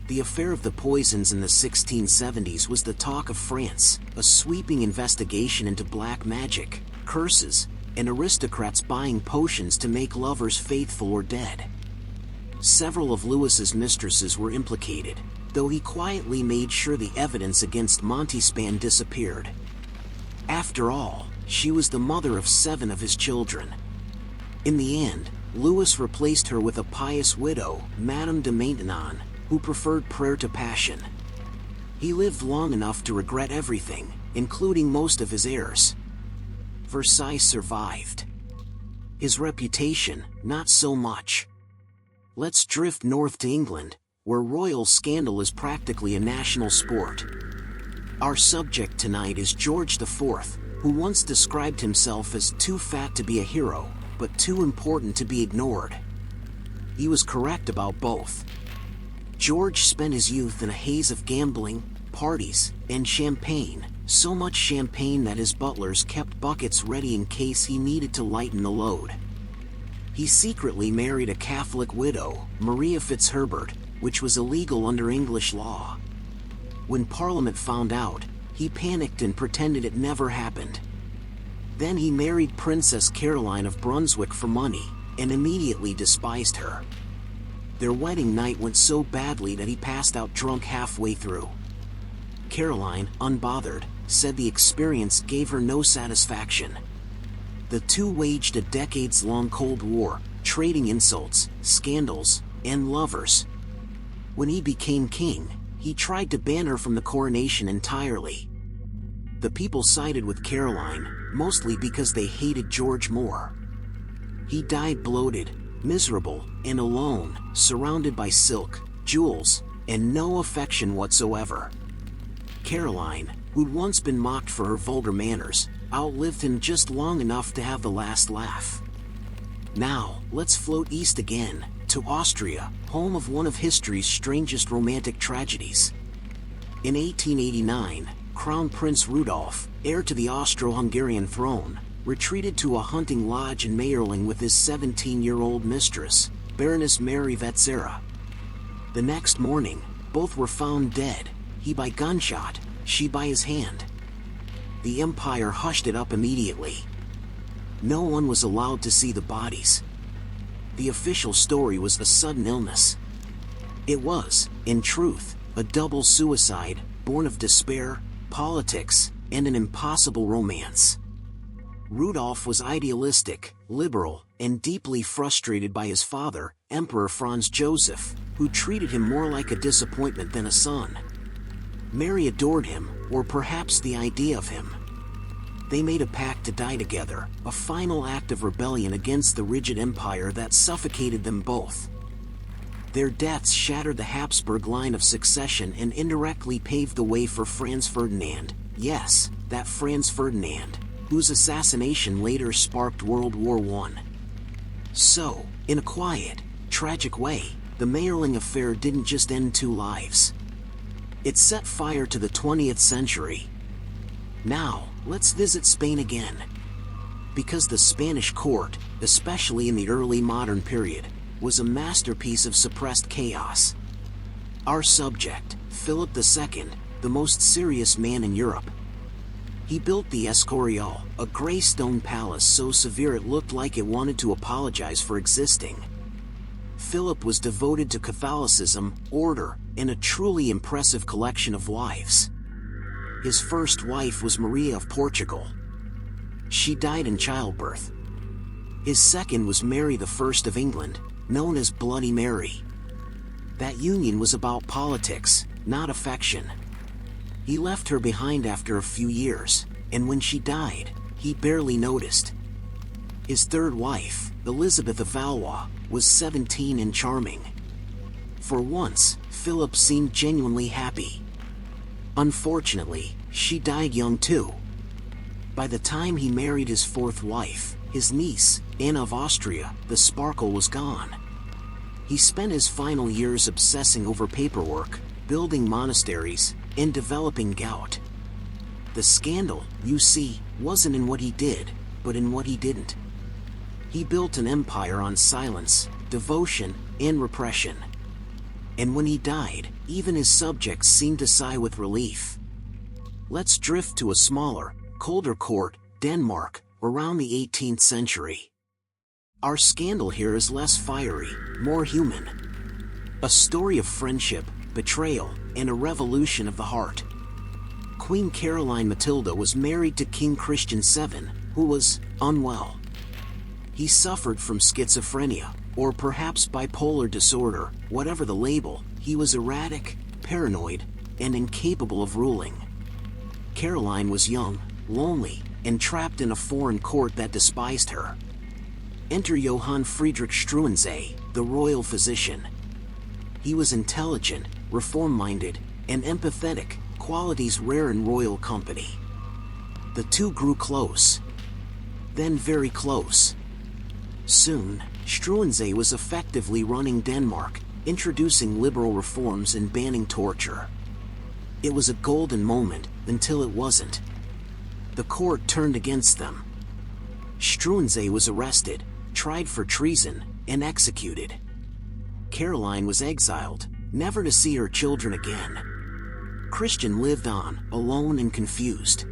[SPEAKER 1] The affair of the poisons in the 1670s was the talk of France, a sweeping investigation into black magic, curses, and aristocrats buying potions to make lovers faithful or dead. Several of Louis's mistresses were implicated, though he quietly made sure the evidence against Montespan disappeared. After all, she was the mother of 7 of his children. In the end, Louis replaced her with a pious widow, Madame de Maintenon, who preferred prayer to passion. He lived long enough to regret everything, including most of his heirs. Versailles survived. His reputation, not so much. Let's drift north to England, where royal scandal is practically a national sport. Our subject tonight is George IV, who once described himself as too fat to be a hero, but too important to be ignored. He was correct about both. George spent his youth in a haze of gambling, parties, and champagne, so much champagne that his butlers kept buckets ready in case he needed to lighten the load. He secretly married a Catholic widow, Maria Fitzherbert, which was illegal under English law. When Parliament found out, he panicked and pretended it never happened. Then he married Princess Caroline of Brunswick for money, and immediately despised her. Their wedding night went so badly that he passed out drunk halfway through. Caroline, unbothered, said the experience gave her no satisfaction. The two waged a decades-long Cold War, trading insults, scandals, and lovers. When he became king, he tried to ban her from the coronation entirely. The people sided with Caroline, mostly because they hated George more. He died bloated, miserable, and alone, surrounded by silk, jewels, and no affection whatsoever. Caroline, who'd once been mocked for her vulgar manners, outlived him just long enough to have the last laugh. Now, let's float east again, to Austria, home of one of history's strangest romantic tragedies. In 1889, Crown Prince Rudolf, heir to the Austro-Hungarian throne, retreated to a hunting lodge in Mayerling with his 17-year-old mistress, Baroness Mary Vetzera. The next morning, both were found dead, he by gunshot, she by his hand. The Empire hushed it up immediately. No one was allowed to see the bodies. The official story was a sudden illness. It was, in truth, a double suicide, born of despair, politics, and an impossible romance. Rudolf was idealistic, liberal, and deeply frustrated by his father, Emperor Franz Joseph, who treated him more like a disappointment than a son. Mary adored him, or perhaps the idea of him. They made a pact to die together, a final act of rebellion against the rigid empire that suffocated them both. Their deaths shattered the Habsburg line of succession and indirectly paved the way for Franz Ferdinand, yes, that Franz Ferdinand, whose assassination later sparked World War I. So, in a quiet, tragic way, the Mayerling affair didn't just end 2 lives. It set fire to the 20th century. Now, let's visit Spain again. Because the Spanish court, especially in the early modern period, was a masterpiece of suppressed chaos. Our subject, Philip II, the most serious man in Europe. He built the Escorial, a gray stone palace so severe it looked like it wanted to apologize for existing. Philip was devoted to Catholicism, order, and a truly impressive collection of wives. His first wife was Maria of Portugal. She died in childbirth. His second was Mary I of England, known as Bloody Mary. That union was about politics, not affection. He left her behind after a few years, and when she died, he barely noticed. His third wife, Elizabeth of Valois, was 17 and charming. For once, Philip seemed genuinely happy. Unfortunately, she died young too. By the time he married his fourth wife, his niece, Anne of Austria, the sparkle was gone. He spent his final years obsessing over paperwork, building monasteries, and developing gout. The scandal, you see, wasn't in what he did, but in what he didn't. He built an empire on silence, devotion, and repression. And when he died, even his subjects seemed to sigh with relief. Let's drift to a smaller, colder court, Denmark, around the 18th century. Our scandal here is less fiery, more human. A story of friendship, betrayal, and a revolution of the heart. Queen Caroline Matilda was married to King Christian VII, who was unwell. He suffered from schizophrenia, or perhaps bipolar disorder, whatever the label. He was erratic, paranoid, and incapable of ruling. Caroline was young, lonely, and trapped in a foreign court that despised her. Enter Johann Friedrich Struensee, the royal physician. He was intelligent, reform-minded, and empathetic, qualities rare in royal company. The two grew close. Then very close. Soon, Struensee was effectively running Denmark, introducing liberal reforms and banning torture. It was a golden moment, until it wasn't. The court turned against them. Struensee was arrested, tried for treason, and executed. Caroline was exiled, never to see her children again. Christian lived on, alone and confused.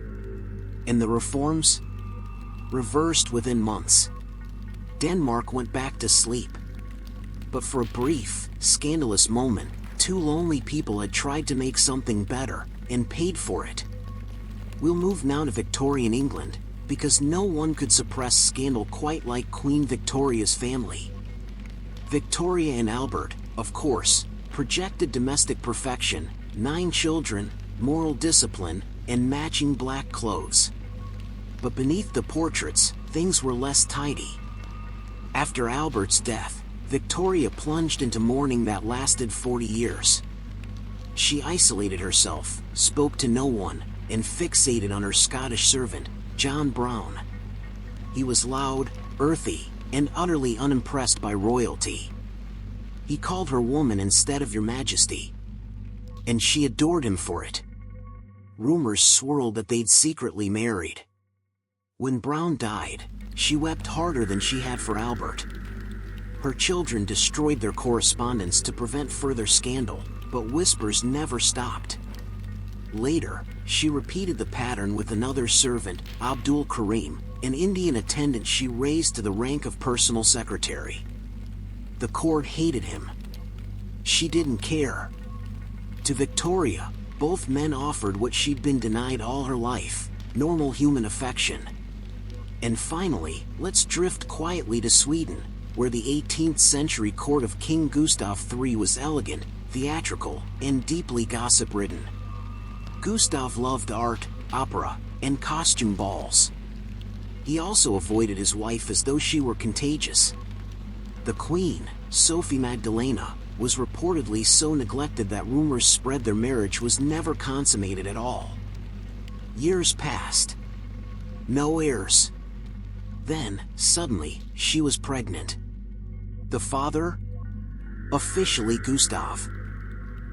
[SPEAKER 1] And the reforms? Reversed within months. Denmark went back to sleep. But for a brief, scandalous moment, two lonely people had tried to make something better, and paid for it. We'll move now to Victorian England, because no one could suppress scandal quite like Queen Victoria's family. Victoria and Albert, of course, projected domestic perfection, 9 children, moral discipline, and matching black clothes. But beneath the portraits, things were less tidy. After Albert's death, Victoria plunged into mourning that lasted 40 years. She isolated herself, spoke to no one, and fixated on her Scottish servant, John Brown. He was loud, earthy, and utterly unimpressed by royalty. He called her woman instead of your majesty. And she adored him for it. Rumors swirled that they'd secretly married. When Brown died, she wept harder than she had for Albert. Her children destroyed their correspondence to prevent further scandal, but whispers never stopped. Later, she repeated the pattern with another servant, Abdul Karim, an Indian attendant she raised to the rank of personal secretary. The court hated him. She didn't care. To Victoria, both men offered what she'd been denied all her life, normal human affection. And finally, let's drift quietly to Sweden, where the 18th century court of King Gustav III was elegant, theatrical, and deeply gossip-ridden. Gustav loved art, opera, and costume balls. He also avoided his wife as though she were contagious. The queen, Sophie Magdalena, was reportedly so neglected that rumors spread their marriage was never consummated at all. Years passed. No heirs. Then, suddenly, she was pregnant. The father? Officially Gustav.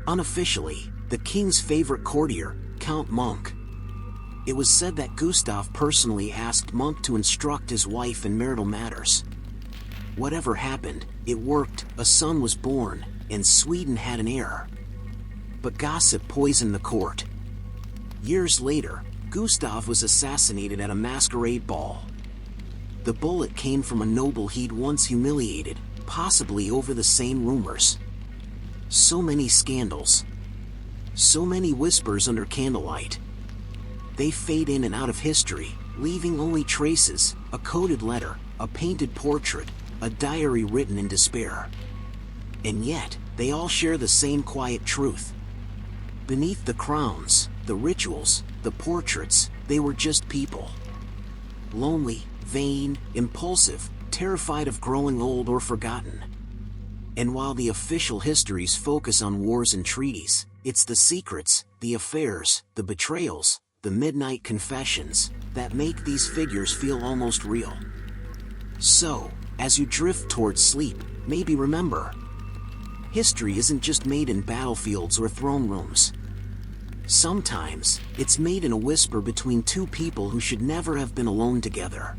[SPEAKER 1] Unofficially, the king's favorite courtier, Count Monk. It was said that Gustav personally asked Monk to instruct his wife in marital matters. Whatever happened, it worked, a son was born, and Sweden had an heir. But gossip poisoned the court. Years later, Gustav was assassinated at a masquerade ball. The bullet came from a noble he'd once humiliated, possibly over the same rumors. So many scandals. So many whispers under candlelight. They fade in and out of history, leaving only traces, a coded letter, a painted portrait, a diary written in despair. And yet, they all share the same quiet truth. Beneath the crowns, the rituals, the portraits, they were just people. Lonely, vain, impulsive, terrified of growing old or forgotten. And while the official histories focus on wars and treaties, it's the secrets, the affairs, the betrayals, the midnight confessions, that make these figures feel almost real. So, as you drift towards sleep, maybe remember, history isn't just made in battlefields or throne rooms. Sometimes, it's made in a whisper between two people who should never have been alone together.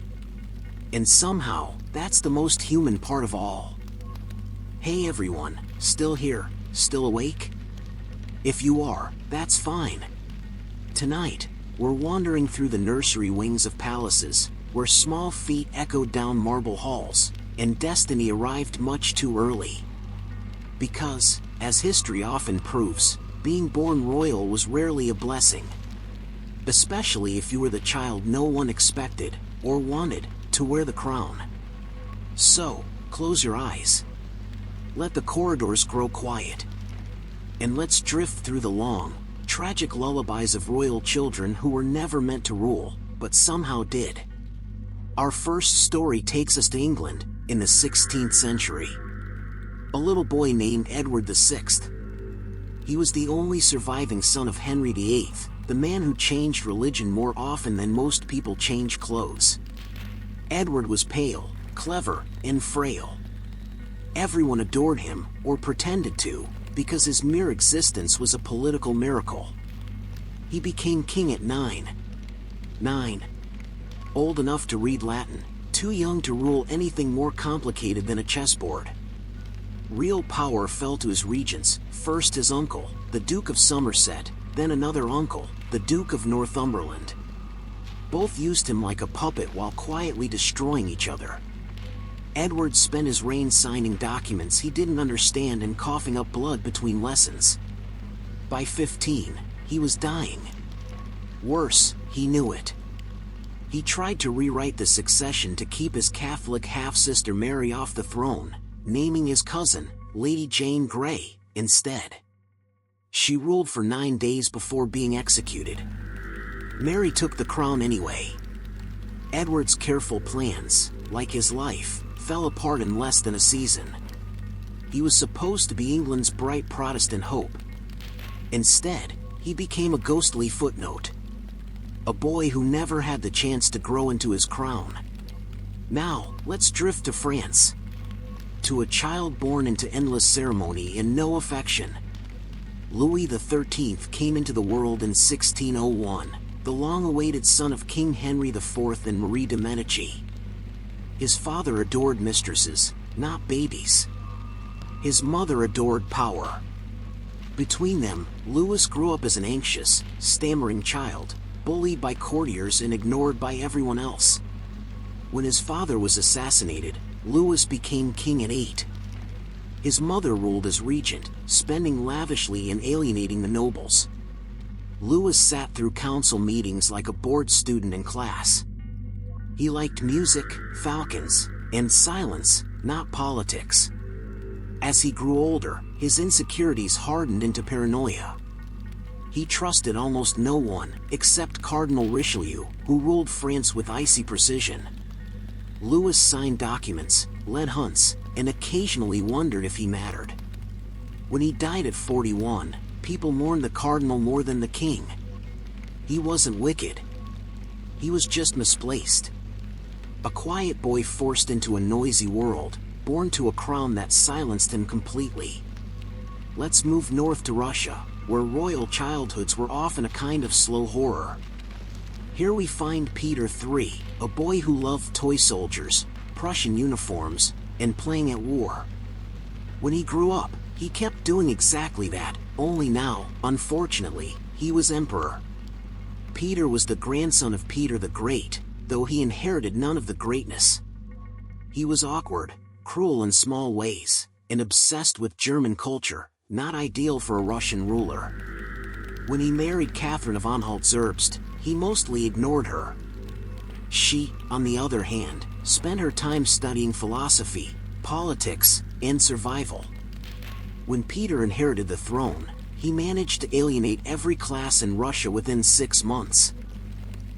[SPEAKER 1] And somehow, that's the most human part of all. Hey everyone, still here, still awake? If you are, that's fine. Tonight, we're wandering through the nursery wings of palaces, where small feet echoed down marble halls, and destiny arrived much too early. Because, as history often proves, being born royal was rarely a blessing. Especially if you were the child no one expected, or wanted, to wear the crown. So, close your eyes. Let the corridors grow quiet. And let's drift through the long, tragic lullabies of royal children who were never meant to rule, but somehow did. Our first story takes us to England, in the 16th century. A little boy named Edward VI. He was the only surviving son of Henry VIII, the man who changed religion more often than most people change clothes. Edward was pale, clever, and frail. Everyone adored him, or pretended to, because his mere existence was a political miracle. He became king at 9. Old enough to read Latin, too young to rule anything more complicated than a chessboard. Real power fell to his regents, first his uncle, the Duke of Somerset, then another uncle, the Duke of Northumberland. Both used him like a puppet while quietly destroying each other. Edward spent his reign signing documents he didn't understand and coughing up blood between lessons. By 15, he was dying. Worse, he knew it. He tried to rewrite the succession to keep his Catholic half-sister Mary off the throne, naming his cousin, Lady Jane Grey, instead. She ruled for 9 days before being executed. Mary took the crown anyway. Edward's careful plans, like his life, fell apart in less than a season. He was supposed to be England's bright Protestant hope. Instead, he became a ghostly footnote. A boy who never had the chance to grow into his crown. Now, let's drift to France. To a child born into endless ceremony and no affection. Louis XIII came into the world in 1601, the long-awaited son of King Henry IV and Marie de Medici. His father adored mistresses, not babies. His mother adored power. Between them, Louis grew up as an anxious, stammering child, bullied by courtiers and ignored by everyone else. When his father was assassinated, Louis became king at 8. His mother ruled as regent, spending lavishly and alienating the nobles. Louis sat through council meetings like a bored student in class. He liked music, falcons, and silence, not politics. As he grew older, his insecurities hardened into paranoia. He trusted almost no one, except Cardinal Richelieu, who ruled France with icy precision. Louis signed documents, led hunts, and occasionally wondered if he mattered. When he died at 41, people mourned the cardinal more than the king. He wasn't wicked. He was just misplaced. A quiet boy forced into a noisy world, born to a crown that silenced him completely. Let's move north to Russia, where royal childhoods were often a kind of slow horror. Here we find Peter III, a boy who loved toy soldiers, Prussian uniforms, and playing at war. When he grew up, he kept doing exactly that, only now, unfortunately, he was emperor. Peter was the grandson of Peter the Great, though he inherited none of the greatness. He was awkward, cruel in small ways, and obsessed with German culture, not ideal for a Russian ruler. When he married Catherine of Anhalt-Zerbst, he mostly ignored her. She, on the other hand, spent her time studying philosophy, politics, and survival. When Peter inherited the throne, he managed to alienate every class in Russia within 6 months.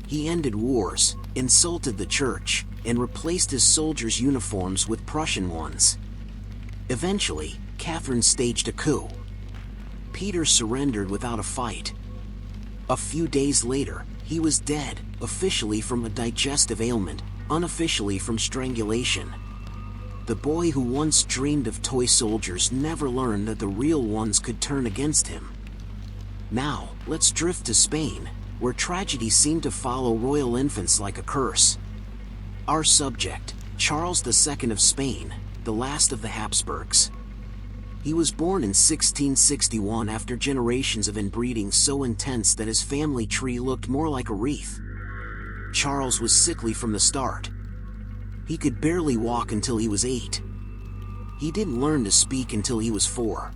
[SPEAKER 1] He ended wars, insulted the church, and replaced his soldiers' uniforms with Prussian ones. Eventually, Catherine staged a coup. Peter surrendered without a fight. A few days later, he was dead, officially from a digestive ailment, unofficially from strangulation. The boy who once dreamed of toy soldiers never learned that the real ones could turn against him. Now, let's drift to Spain, where tragedy seemed to follow royal infants like a curse. Our subject, Charles II of Spain, the last of the Habsburgs. He was born in 1661 after generations of inbreeding so intense that his family tree looked more like a wreath. Charles was sickly from the start. He could barely walk until he was 8. He didn't learn to speak until he was 4.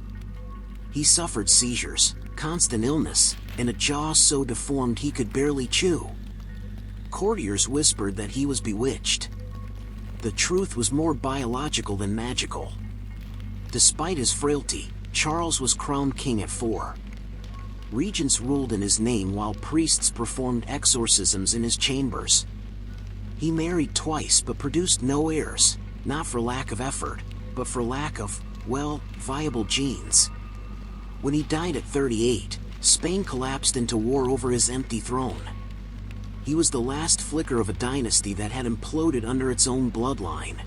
[SPEAKER 1] He suffered seizures, constant illness, and a jaw so deformed he could barely chew. Courtiers whispered that he was bewitched. The truth was more biological than magical. Despite his frailty, Charles was crowned king at 4. Regents ruled in his name while priests performed exorcisms in his chambers. He married twice but produced no heirs, not for lack of effort, but for lack of, well, viable genes. When he died at 38, Spain collapsed into war over his empty throne. He was the last flicker of a dynasty that had imploded under its own bloodline.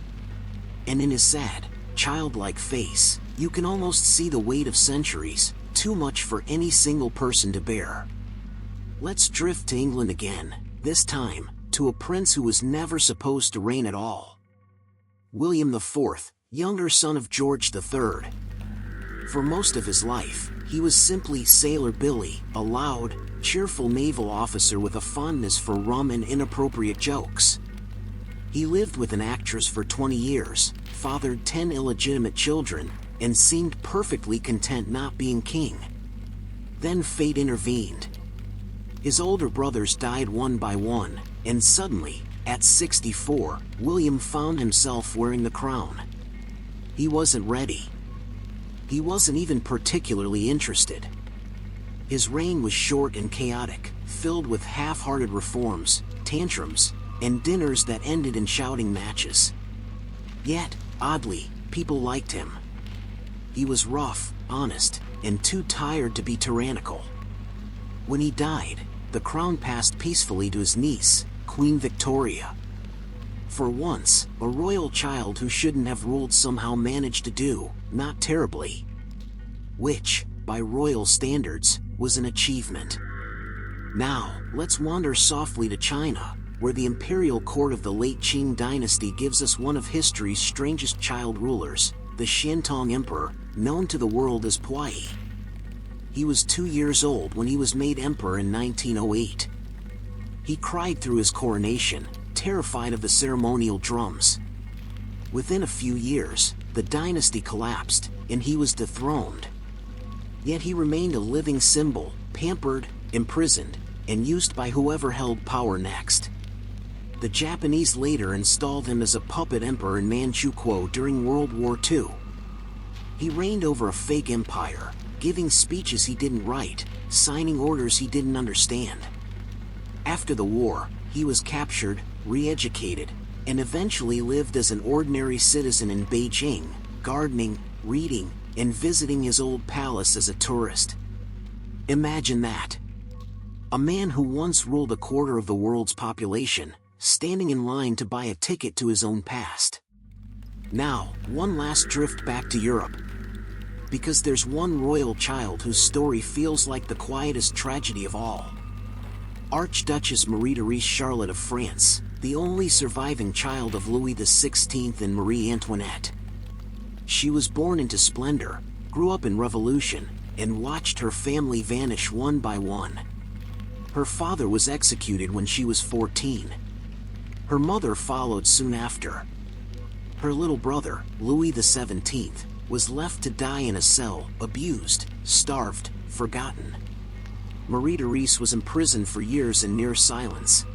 [SPEAKER 1] And in his sad, childlike face, you can almost see the weight of centuries, too much for any single person to bear. Let's drift to England again, this time, to a prince who was never supposed to reign at all. William IV, younger son of George III. For most of his life, he was simply Sailor Billy, a loud, cheerful naval officer with a fondness for rum and inappropriate jokes. He lived with an actress for 20 years, fathered 10 illegitimate children, and seemed perfectly content not being king. Then fate intervened. His older brothers died one by one, and suddenly, at 64, William found himself wearing the crown. He wasn't ready. He wasn't even particularly interested. His reign was short and chaotic, filled with half-hearted reforms, tantrums, and dinners that ended in shouting matches. Yet, oddly, people liked him. He was rough, honest, and too tired to be tyrannical. When he died, the crown passed peacefully to his niece, Queen Victoria. For once, a royal child who shouldn't have ruled somehow managed to do, not terribly. Which, by royal standards, was an achievement. Now, let's wander softly to China, where the imperial court of the late Qing dynasty gives us one of history's strangest child rulers, the Xiantong Emperor, known to the world as Puyi. He was 2 years old when he was made emperor in 1908. He cried through his coronation, terrified of the ceremonial drums. Within a few years, the dynasty collapsed, and he was dethroned. Yet he remained a living symbol, pampered, imprisoned, and used by whoever held power next. The Japanese later installed him as a puppet emperor in Manchukuo during World War II. He reigned over a fake empire, giving speeches he didn't write, signing orders he didn't understand. After the war, he was captured, re-educated, and eventually lived as an ordinary citizen in Beijing, gardening, reading, and visiting his old palace as a tourist. Imagine that. A man who once ruled a quarter of the world's population, standing in line to buy a ticket to his own past. Now, one last drift back to Europe. Because there's one royal child whose story feels like the quietest tragedy of all. Archduchess Marie-Therese Charlotte of France, the only surviving child of Louis XVI and Marie Antoinette. She was born into splendor, grew up in revolution, and watched her family vanish one by one. Her father was executed when she was 14. Her mother followed soon after. Her little brother, Louis XVII, was left to die in a cell, abused, starved, forgotten. Marie-Therese was imprisoned for years in near silence.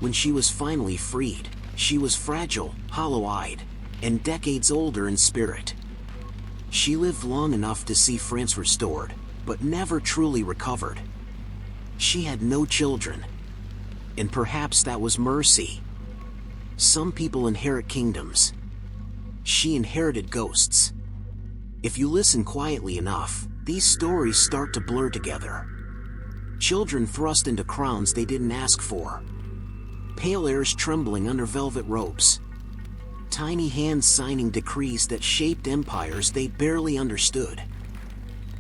[SPEAKER 1] When she was finally freed, she was fragile, hollow-eyed, and decades older in spirit. She lived long enough to see France restored, but never truly recovered. She had no children. And perhaps that was mercy. Some people inherit kingdoms. She inherited ghosts. If you listen quietly enough, these stories start to blur together. Children thrust into crowns they didn't ask for. Pale heirs trembling under velvet robes. Tiny hands signing decrees that shaped empires they barely understood.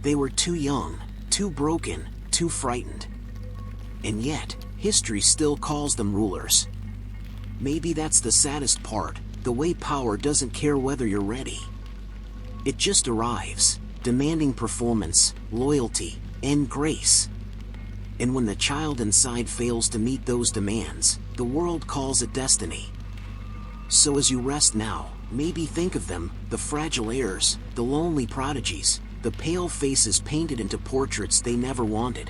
[SPEAKER 1] They were too young, too broken, too frightened. And yet, history still calls them rulers. Maybe that's the saddest part, the way power doesn't care whether you're ready. It just arrives, demanding performance, loyalty, and grace. And when the child inside fails to meet those demands, the world calls it destiny. So as you rest now, maybe think of them, the fragile heirs, the lonely prodigies, the pale faces painted into portraits they never wanted.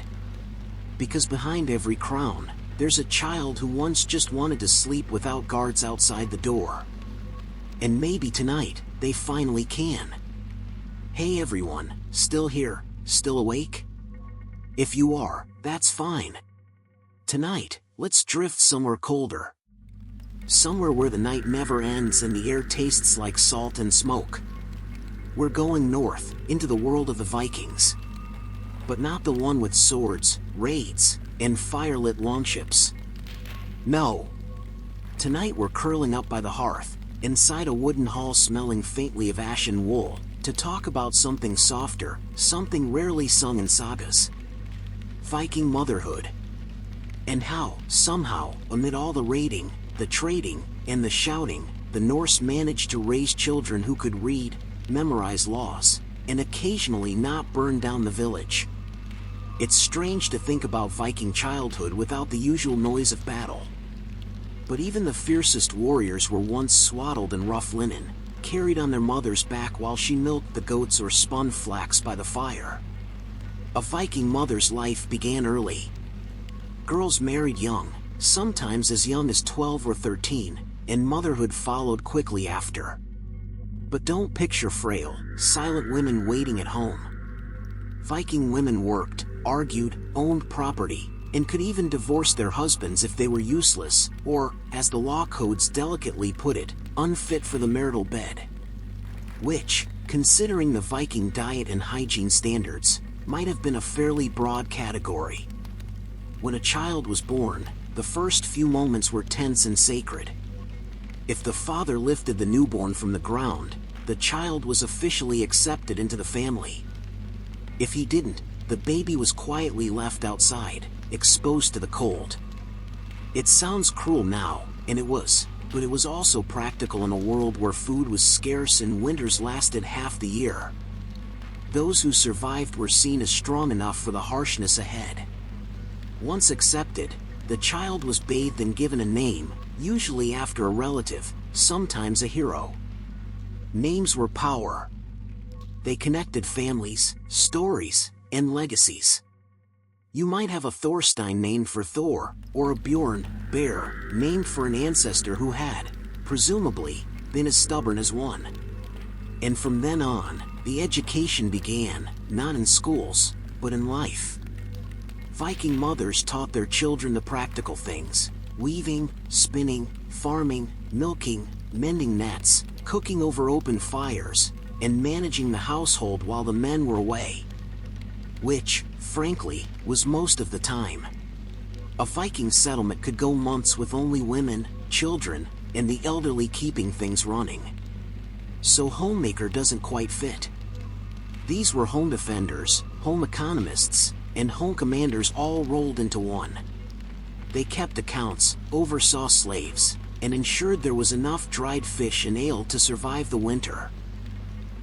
[SPEAKER 1] Because behind every crown, there's a child who once just wanted to sleep without guards outside the door. And maybe tonight, they finally can. Hey everyone, still here, still awake? If you are, that's fine. Tonight, let's drift somewhere colder. Somewhere where the night never ends and the air tastes like salt and smoke. We're going north, into the world of the Vikings. But not the one with swords, raids, and firelit longships. No. Tonight we're curling up by the hearth, inside a wooden hall smelling faintly of ashen wool, to talk about something softer, something rarely sung in sagas. Viking motherhood. And how, somehow, amid all the raiding, the trading, and the shouting, the Norse managed to raise children who could read, memorize laws, and occasionally not burn down the village. It's strange to think about Viking childhood without the usual noise of battle. But even the fiercest warriors were once swaddled in rough linen, carried on their mother's back while she milked the goats or spun flax by the fire. A Viking mother's life began early. Girls married young, sometimes as young as 12 or 13, and motherhood followed quickly after. But don't picture frail, silent women waiting at home. Viking women worked, argued, owned property, and could even divorce their husbands if they were useless, or, as the law codes delicately put it, unfit for the marital bed. Which, considering the Viking diet and hygiene standards, might have been a fairly broad category. When a child was born, the first few moments were tense and sacred. If the father lifted the newborn from the ground, the child was officially accepted into the family. If he didn't, the baby was quietly left outside, exposed to the cold. It sounds cruel now, and it was, but it was also practical in a world where food was scarce and winters lasted half the year. Those who survived were seen as strong enough for the harshness ahead. Once accepted, the child was bathed and given a name, usually after a relative, sometimes a hero. Names were power. They connected families, stories, and legacies. You might have a Thorstein named for Thor, or a Bjorn, bear, named for an ancestor who had, presumably, been as stubborn as one. And from then on, the education began, not in schools, but in life. Viking mothers taught their children the practical things: weaving, spinning, farming, milking, mending nets, cooking over open fires, and managing the household while the men were away. Which, frankly, was most of the time. A Viking settlement could go months with only women, children, and the elderly keeping things running. So homemaker doesn't quite fit. These were home defenders, home economists, and home commanders all rolled into one. They kept accounts, oversaw slaves, and ensured there was enough dried fish and ale to survive the winter.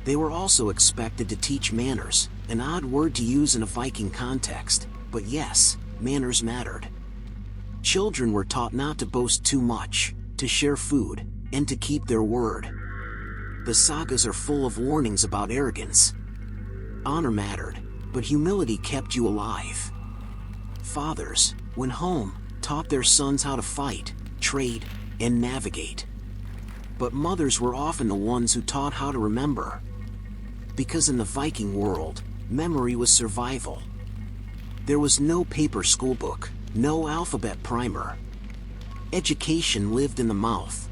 [SPEAKER 1] They were also expected to teach manners, an odd word to use in a Viking context, but yes, manners mattered. Children were taught not to boast too much, to share food, and to keep their word. The sagas are full of warnings about arrogance. Honor mattered, but humility kept you alive. Fathers, when home, taught their sons how to fight, trade, and navigate. But mothers were often the ones who taught how to remember. Because in the Viking world, memory was survival. There was no paper schoolbook, no alphabet primer. Education lived in the mouth.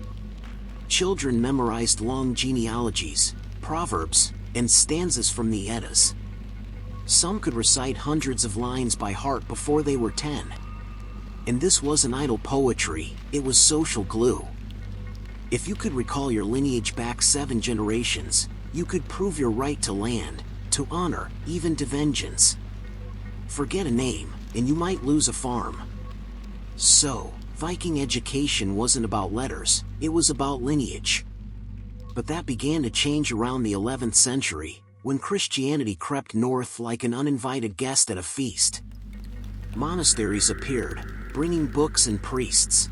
[SPEAKER 1] Children memorized long genealogies, proverbs, and stanzas from the Eddas. Some could recite hundreds of lines by heart before they were 10. And this wasn't idle poetry, it was social glue. If you could recall your lineage back 7 generations, you could prove your right to land, to honor, even to vengeance. Forget a name, and you might lose a farm. So, Viking education wasn't about letters, it was about lineage. But that began to change around the 11th century, when Christianity crept north like an uninvited guest at a feast. Monasteries appeared, bringing books and priests.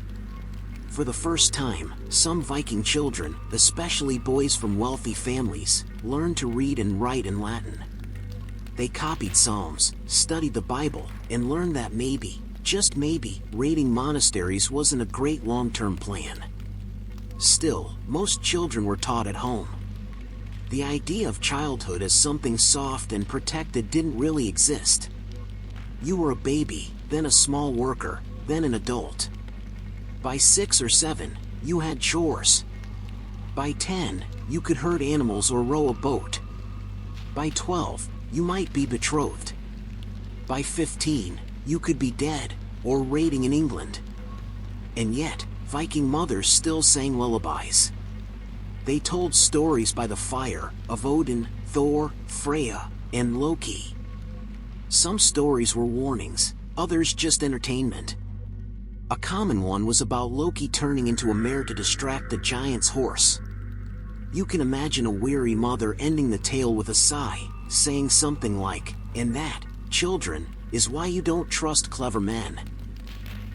[SPEAKER 1] For the first time, some Viking children, especially boys from wealthy families, learned to read and write in Latin. They copied psalms, studied the Bible, and learned that maybe, just maybe, raiding monasteries wasn't a great long-term plan. Still, most children were taught at home. The idea of childhood as something soft and protected didn't really exist. You were a baby, then a small worker, then an adult. By 6 or 7, you had chores. By 10, you could herd animals or row a boat. By 12, you might be betrothed. By 15, you could be dead, or raiding in England. And yet, Viking mothers still sang lullabies. They told stories by the fire of Odin, Thor, Freya, and Loki. Some stories were warnings, others just entertainment. A common one was about Loki turning into a mare to distract the giant's horse. You can imagine a weary mother ending the tale with a sigh, saying something like, "And that, children, is why you don't trust clever men."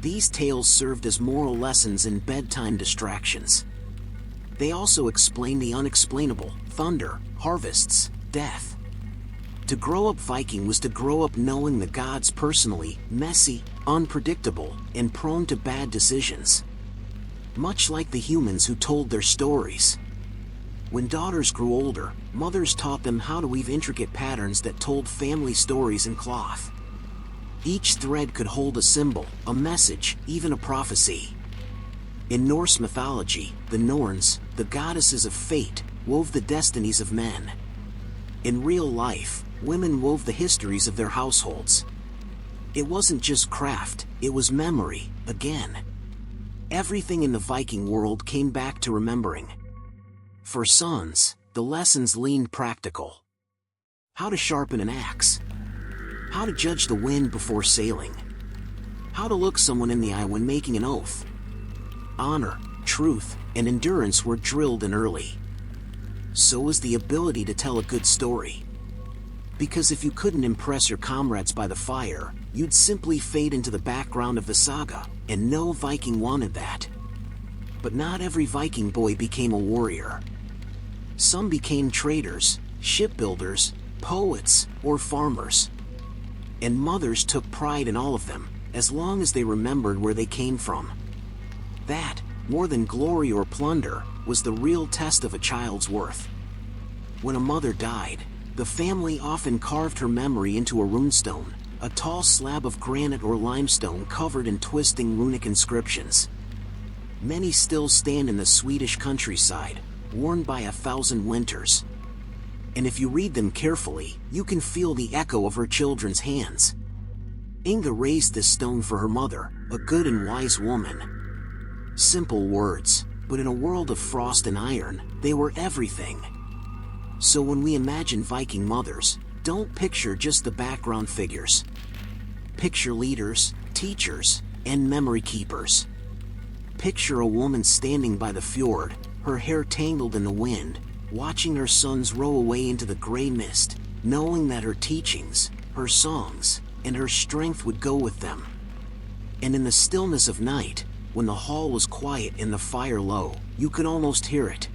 [SPEAKER 1] These tales served as moral lessons in bedtime distractions. They also explained the unexplainable: thunder, harvests, death. To grow up Viking was to grow up knowing the gods personally, messy, unpredictable, and prone to bad decisions. Much like the humans who told their stories. When daughters grew older, mothers taught them how to weave intricate patterns that told family stories in cloth. Each thread could hold a symbol, a message, even a prophecy. In Norse mythology, the Norns, the goddesses of fate, wove the destinies of men. In real life, women wove the histories of their households. It wasn't just craft, it was memory, again. Everything in the Viking world came back to remembering. For sons, the lessons leaned practical. How to sharpen an axe. How to judge the wind before sailing. How to look someone in the eye when making an oath. Honor, truth, and endurance were drilled in early. So was the ability to tell a good story. Because if you couldn't impress your comrades by the fire, you'd simply fade into the background of the saga, and no Viking wanted that. But not every Viking boy became a warrior. Some became traders, shipbuilders, poets, or farmers. And mothers took pride in all of them, as long as they remembered where they came from. That, more than glory or plunder, was the real test of a child's worth. When a mother died, the family often carved her memory into a runestone, a tall slab of granite or limestone covered in twisting runic inscriptions. Many still stand in the Swedish countryside, worn by 1,000 winters. And if you read them carefully, you can feel the echo of her children's hands. Inga raised this stone for her mother, a good and wise woman. Simple words, but in a world of frost and iron, they were everything. So when we imagine Viking mothers, don't picture just the background figures. Picture leaders, teachers, and memory keepers. Picture a woman standing by the fjord, her hair tangled in the wind, watching her sons row away into the gray mist, knowing that her teachings, her songs, and her strength would go with them. And in the stillness of night, when the hall was quiet and the fire low, you could almost hear it.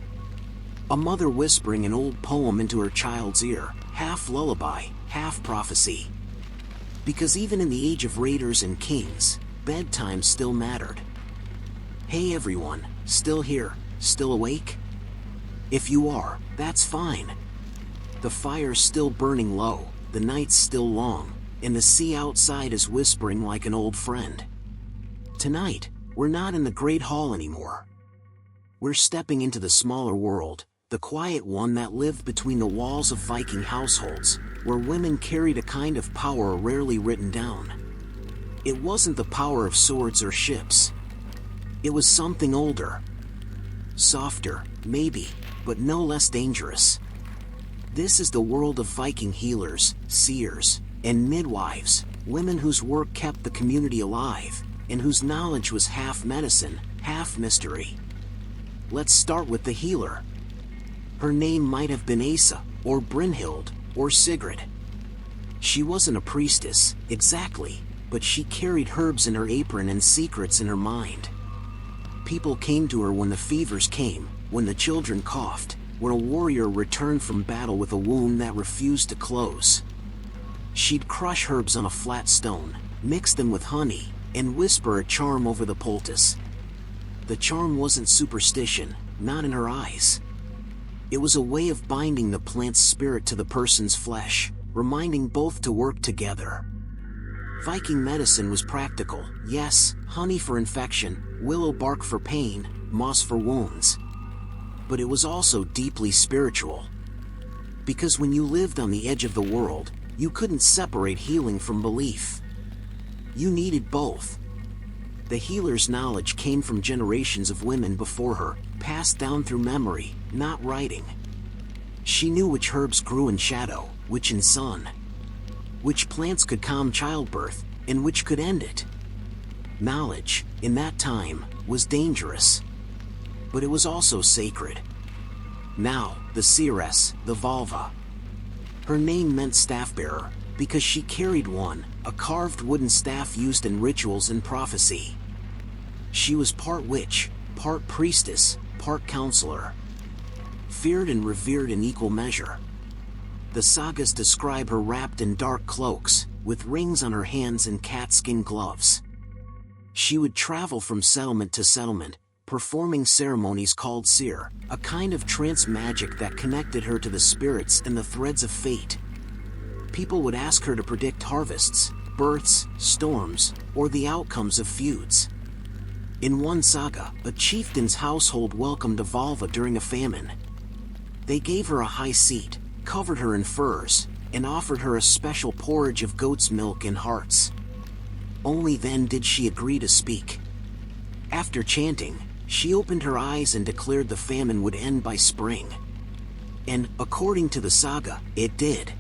[SPEAKER 1] A mother whispering an old poem into her child's ear, half lullaby, half prophecy. Because even in the age of raiders and kings, bedtime still mattered. Hey everyone, still here, still awake? If you are, that's fine. The fire's still burning low, the night's still long, and the sea outside is whispering like an old friend. Tonight, we're not in the Great Hall anymore. We're stepping into the smaller world, the quiet one that lived between the walls of Viking households, where women carried a kind of power rarely written down. It wasn't the power of swords or ships. It was something older. Softer, maybe, but no less dangerous. This is the world of Viking healers, seers, and midwives, women whose work kept the community alive, and whose knowledge was half medicine, half mystery. Let's start with the healer. Her name might have been Asa, or Brynhild, or Sigrid. She wasn't a priestess, exactly, but she carried herbs in her apron and secrets in her mind. People came to her when the fevers came, when the children coughed, when a warrior returned from battle with a wound that refused to close. She'd crush herbs on a flat stone, mix them with honey, and whisper a charm over the poultice. The charm wasn't superstition, not in her eyes. It was a way of binding the plant's spirit to the person's flesh, reminding both to work together. Viking medicine was practical, yes, honey for infection, willow bark for pain, moss for wounds. But it was also deeply spiritual. Because when you lived on the edge of the world, you couldn't separate healing from belief. You needed both. The healer's knowledge came from generations of women before her, passed down through memory, not writing. She knew which herbs grew in shadow, which in sun, which plants could calm childbirth, and which could end it. Knowledge, in that time, was dangerous. But it was also sacred. Now, the seeress, the Valva. Her name meant staff-bearer, because she carried one, a carved wooden staff used in rituals and prophecy. She was part witch, part priestess, part counselor. Feared and revered in equal measure. The sagas describe her wrapped in dark cloaks, with rings on her hands and cat-skin gloves. She would travel from settlement to settlement, performing ceremonies called seer, a kind of trance magic that connected her to the spirits and the threads of fate. People would ask her to predict harvests, births, storms, or the outcomes of feuds. In one saga, a chieftain's household welcomed a Valva during a famine. They gave her a high seat, covered her in furs, and offered her a special porridge of goat's milk and hearts. Only then did she agree to speak. After chanting, she opened her eyes and declared the famine would end by spring. And, according to the saga, it did.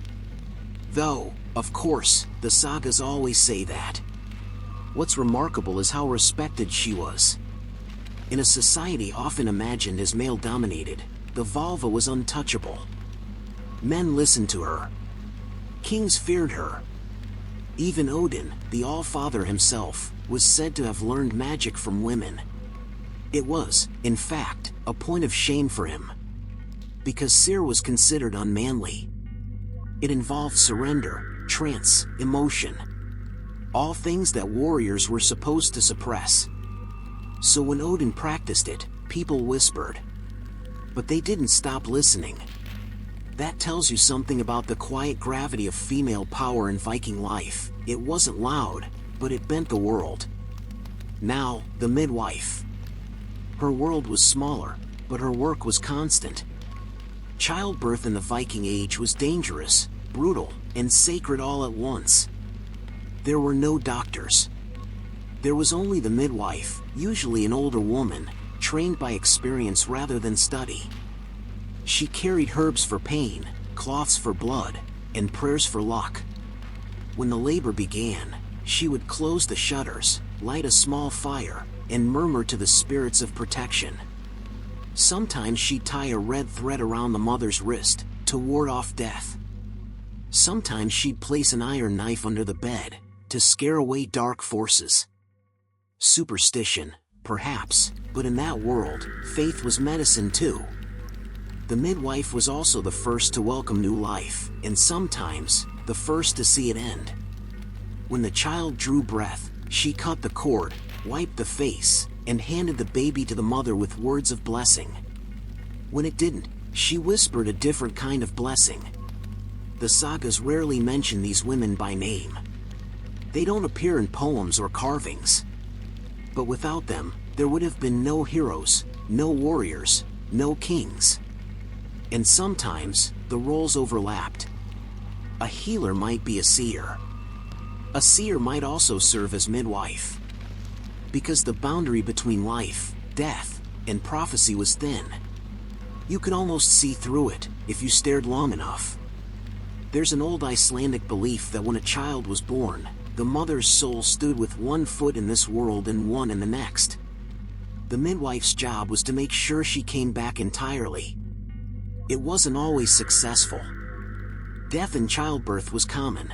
[SPEAKER 1] Though, of course, the sagas always say that. What's remarkable is how respected she was. In a society often imagined as male-dominated, the Valva was untouchable. Men listened to her. Kings feared her. Even Odin, the All-Father himself, was said to have learned magic from women. It was, in fact, a point of shame for him. Because seer was considered unmanly. It involved surrender, trance, emotion. All things that warriors were supposed to suppress. So when Odin practiced it, people whispered. But they didn't stop listening. That tells you something about the quiet gravity of female power in Viking life. It wasn't loud, but it bent the world. Now, the midwife. Her world was smaller, but her work was constant. Childbirth in the Viking Age was dangerous, brutal, and sacred all at once. There were no doctors. There was only the midwife, usually an older woman, trained by experience rather than study. She carried herbs for pain, cloths for blood, and prayers for luck. When the labor began, she would close the shutters, light a small fire, and murmur to the spirits of protection. Sometimes she'd tie a red thread around the mother's wrist, to ward off death. Sometimes she'd place an iron knife under the bed, to scare away dark forces. Superstition, perhaps, but in that world, faith was medicine too. The midwife was also the first to welcome new life, and sometimes, the first to see it end. When the child drew breath, she cut the cord, wiped the face, and handed the baby to the mother with words of blessing. When it didn't, she whispered a different kind of blessing. The sagas rarely mention these women by name. They don't appear in poems or carvings. But without them, there would have been no heroes, no warriors, no kings. And sometimes, the roles overlapped. A healer might be a seer. A seer might also serve as midwife. Because the boundary between life, death, and prophecy was thin. You could almost see through it, if you stared long enough. There's an old Icelandic belief that when a child was born, the mother's soul stood with one foot in this world and one in the next. The midwife's job was to make sure she came back entirely. It wasn't always successful. Death in childbirth was common.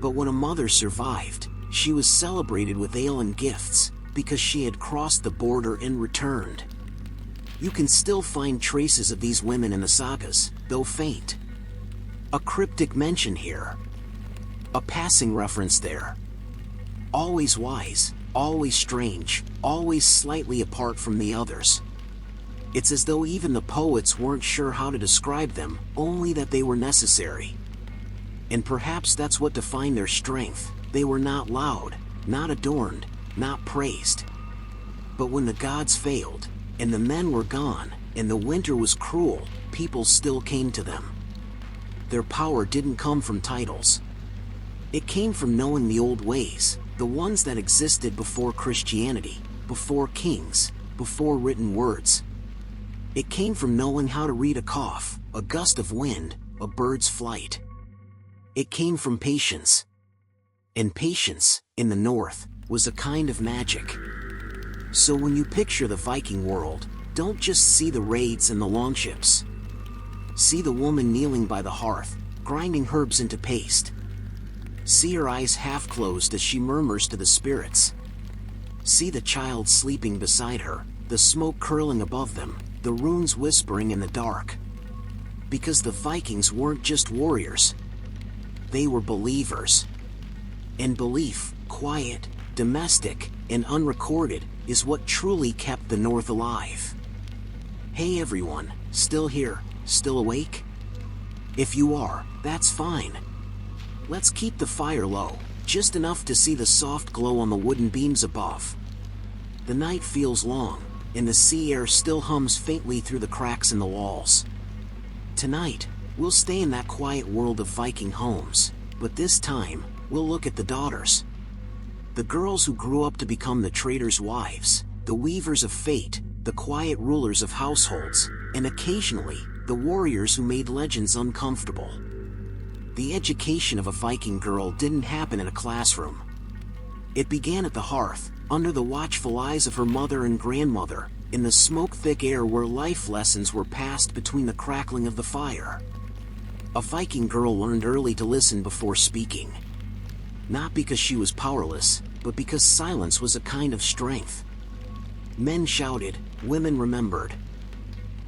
[SPEAKER 1] But when a mother survived, she was celebrated with ale and gifts, because she had crossed the border and returned. You can still find traces of these women in the sagas, though faint. A cryptic mention here. A passing reference there. Always wise, always strange, always slightly apart from the others. It's as though even the poets weren't sure how to describe them, only that they were necessary. And perhaps that's what defined their strength. They were not loud, not adorned, not praised. But when the gods failed, and the men were gone, and the winter was cruel, people still came to them. Their power didn't come from titles. It came from knowing the old ways, the ones that existed before Christianity, before kings, before written words. It came from knowing how to read a cough, a gust of wind, a bird's flight. It came from patience. And patience, in the North, was a kind of magic. So when you picture the Viking world, don't just see the raids and the longships. See the woman kneeling by the hearth, grinding herbs into paste. See her eyes half closed as she murmurs to the spirits. See the child sleeping beside her, the smoke curling above them, the runes whispering in the dark. Because the Vikings weren't just warriors. They were believers. And belief, quiet, domestic, and unrecorded, is what truly kept the North alive. Hey everyone, still here, still awake? If you are, that's fine. Let's keep the fire low, just enough to see the soft glow on the wooden beams above. The night feels long, and the sea air still hums faintly through the cracks in the walls. Tonight, we'll stay in that quiet world of Viking homes, but this time, we'll look at the daughters. The girls who grew up to become the traders' wives, the weavers of fate, the quiet rulers of households, and occasionally, the warriors who made legends uncomfortable. The education of a Viking girl didn't happen in a classroom. It began at the hearth, under the watchful eyes of her mother and grandmother, in the smoke-thick air where life lessons were passed between the crackling of the fire. A Viking girl learned early to listen before speaking. Not because she was powerless, but because silence was a kind of strength. Men shouted, women remembered.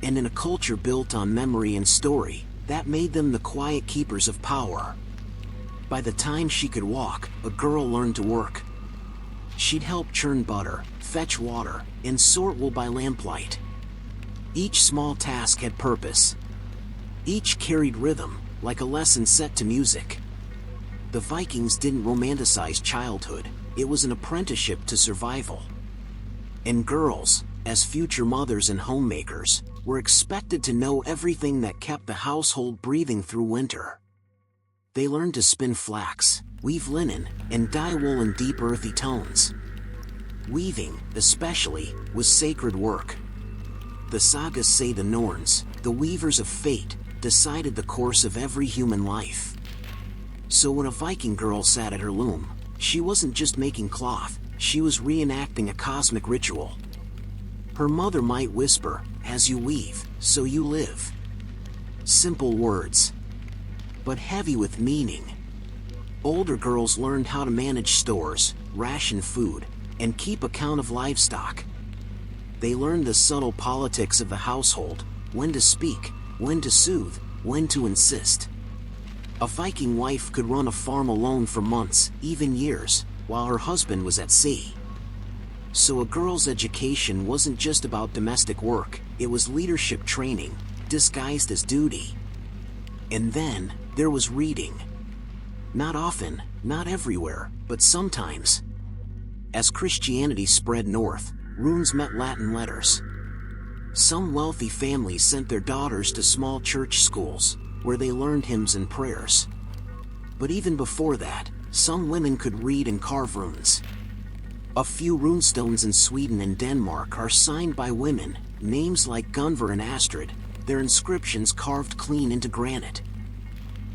[SPEAKER 1] And in a culture built on memory and story, that made them the quiet keepers of power. By the time she could walk, a girl learned to work. She'd help churn butter, fetch water, and sort wool by lamplight. Each small task had purpose. Each carried rhythm, like a lesson set to music. The Vikings didn't romanticize childhood, it was an apprenticeship to survival. And girls, as future mothers and homemakers, were expected to know everything that kept the household breathing through winter. They learned to spin flax, weave linen, and dye wool in deep earthy tones. Weaving, especially, was sacred work. The sagas say the Norns, the weavers of fate, decided the course of every human life. So when a Viking girl sat at her loom, she wasn't just making cloth, she was reenacting a cosmic ritual. Her mother might whisper, "As you weave, so you live." Simple words, but heavy with meaning. Older girls learned how to manage stores, ration food, and keep account of livestock. They learned the subtle politics of the household, when to speak, when to soothe, when to insist. A Viking wife could run a farm alone for months, even years, while her husband was at sea. So a girl's education wasn't just about domestic work, it was leadership training, disguised as duty. And then, there was reading. Not often, not everywhere, but sometimes. As Christianity spread north, runes met Latin letters. Some wealthy families sent their daughters to small church schools, where they learned hymns and prayers. But even before that, some women could read and carve runes. A few runestones in Sweden and Denmark are signed by women, names like Gunvor and Astrid, their inscriptions carved clean into granite.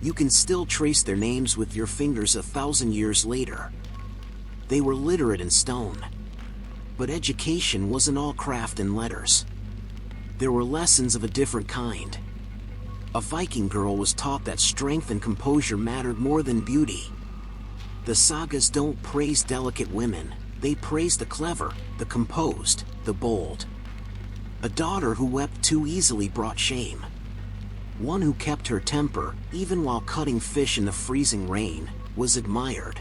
[SPEAKER 1] You can still trace their names with your fingers 1,000 years later. They were literate in stone. But education wasn't all craft and letters. There were lessons of a different kind. A Viking girl was taught that strength and composure mattered more than beauty. The sagas don't praise delicate women, they praise the clever, the composed, the bold. A daughter who wept too easily brought shame. One who kept her temper, even while cutting fish in the freezing rain, was admired.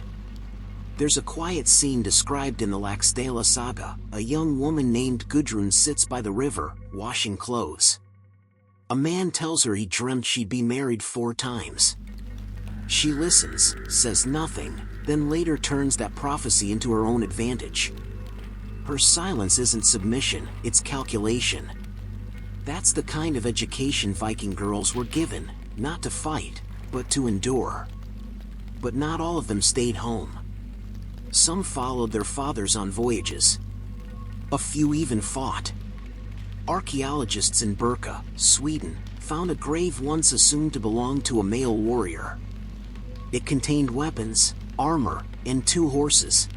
[SPEAKER 1] There's a quiet scene described in the Laxdæla saga. A young woman named Gudrun sits by the river, washing clothes. A man tells her he dreamt she'd be married 4 times. She listens, says nothing, then later turns that prophecy into her own advantage. Her silence isn't submission, it's calculation. That's the kind of education Viking girls were given, not to fight, but to endure. But not all of them stayed home. Some followed their fathers on voyages. A few even fought. Archaeologists in Birka, Sweden, found a grave once assumed to belong to a male warrior. It contained weapons, armor, and 2 horses.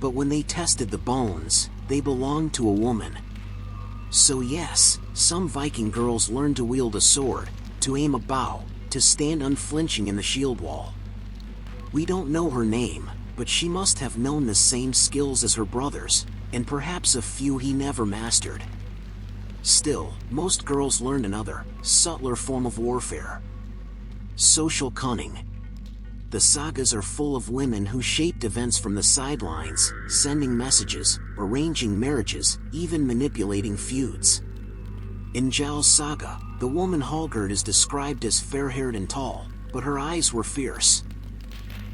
[SPEAKER 1] But when they tested the bones, they belonged to a woman. So yes, some Viking girls learned to wield a sword, to aim a bow, to stand unflinching in the shield wall. We don't know her name, but she must have known the same skills as her brothers, and perhaps a few he never mastered. Still, most girls learned another, subtler form of warfare. Social cunning. The sagas are full of women who shaped events from the sidelines, sending messages, arranging marriages, even manipulating feuds. In Njál's saga, the woman Hallgerd is described as fair-haired and tall, but her eyes were fierce.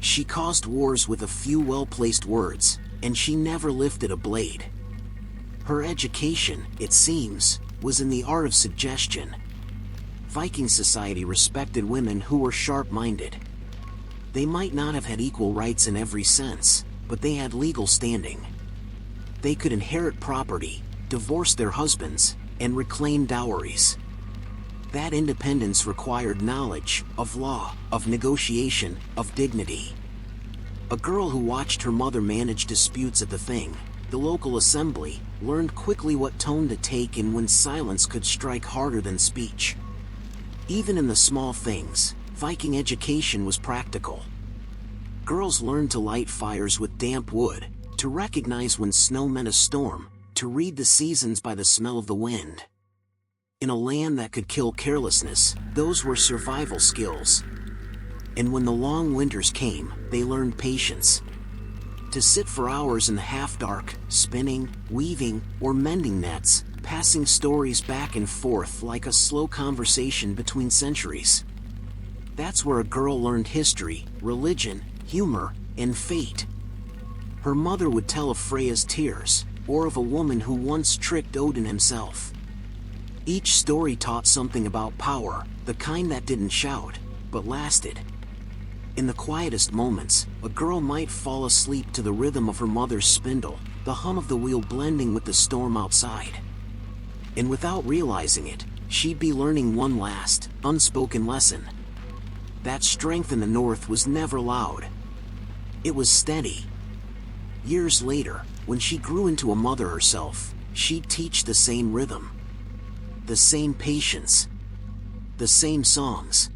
[SPEAKER 1] She caused wars with a few well-placed words, and she never lifted a blade. Her education, it seems, was in the art of suggestion. Viking society respected women who were sharp-minded. They might not have had equal rights in every sense, but they had legal standing. They could inherit property, divorce their husbands, and reclaim dowries. That independence required knowledge of law, of negotiation, of dignity. A girl who watched her mother manage disputes at the Thing, the local assembly, learned quickly what tone to take and when silence could strike harder than speech. Even in the small things, Viking education was practical. Girls learned to light fires with damp wood, to recognize when snow meant a storm, to read the seasons by the smell of the wind. In a land that could kill carelessness, those were survival skills. And when the long winters came, they learned patience. To sit for hours in the half-dark, spinning, weaving, or mending nets, passing stories back and forth like a slow conversation between centuries. That's where a girl learned history, religion, humor, and fate. Her mother would tell of Freya's tears, or of a woman who once tricked Odin himself. Each story taught something about power, the kind that didn't shout, but lasted. In the quietest moments, a girl might fall asleep to the rhythm of her mother's spindle, the hum of the wheel blending with the storm outside. And without realizing it, she'd be learning one last, unspoken lesson. That strength in the north was never loud. It was steady. Years later, when she grew into a mother herself, she'd teach the same rhythm. The same patience. The same songs.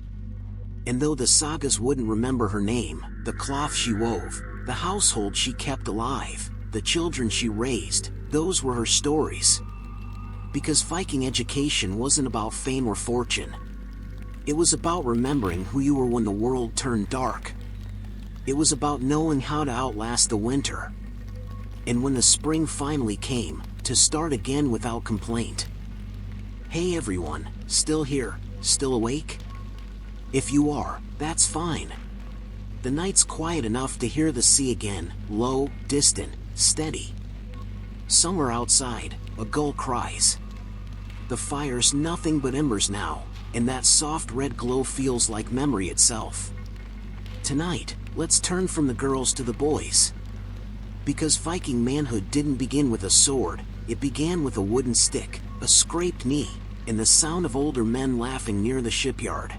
[SPEAKER 1] And though the sagas wouldn't remember her name, the cloth she wove, the household she kept alive, the children she raised, those were her stories. Because Viking education wasn't about fame or fortune. It was about remembering who you were when the world turned dark. It was about knowing how to outlast the winter. and when the spring finally came, to start again without complaint. Hey everyone, still here, still awake? If you are, that's fine. The night's quiet enough to hear the sea again, low, distant, steady. Somewhere outside, a gull cries. The fire's nothing but embers now, and that soft red glow feels like memory itself. Tonight, let's turn from the girls to the boys. Because Viking manhood didn't begin with a sword, it began with a wooden stick, a scraped knee, and the sound of older men laughing near the shipyard.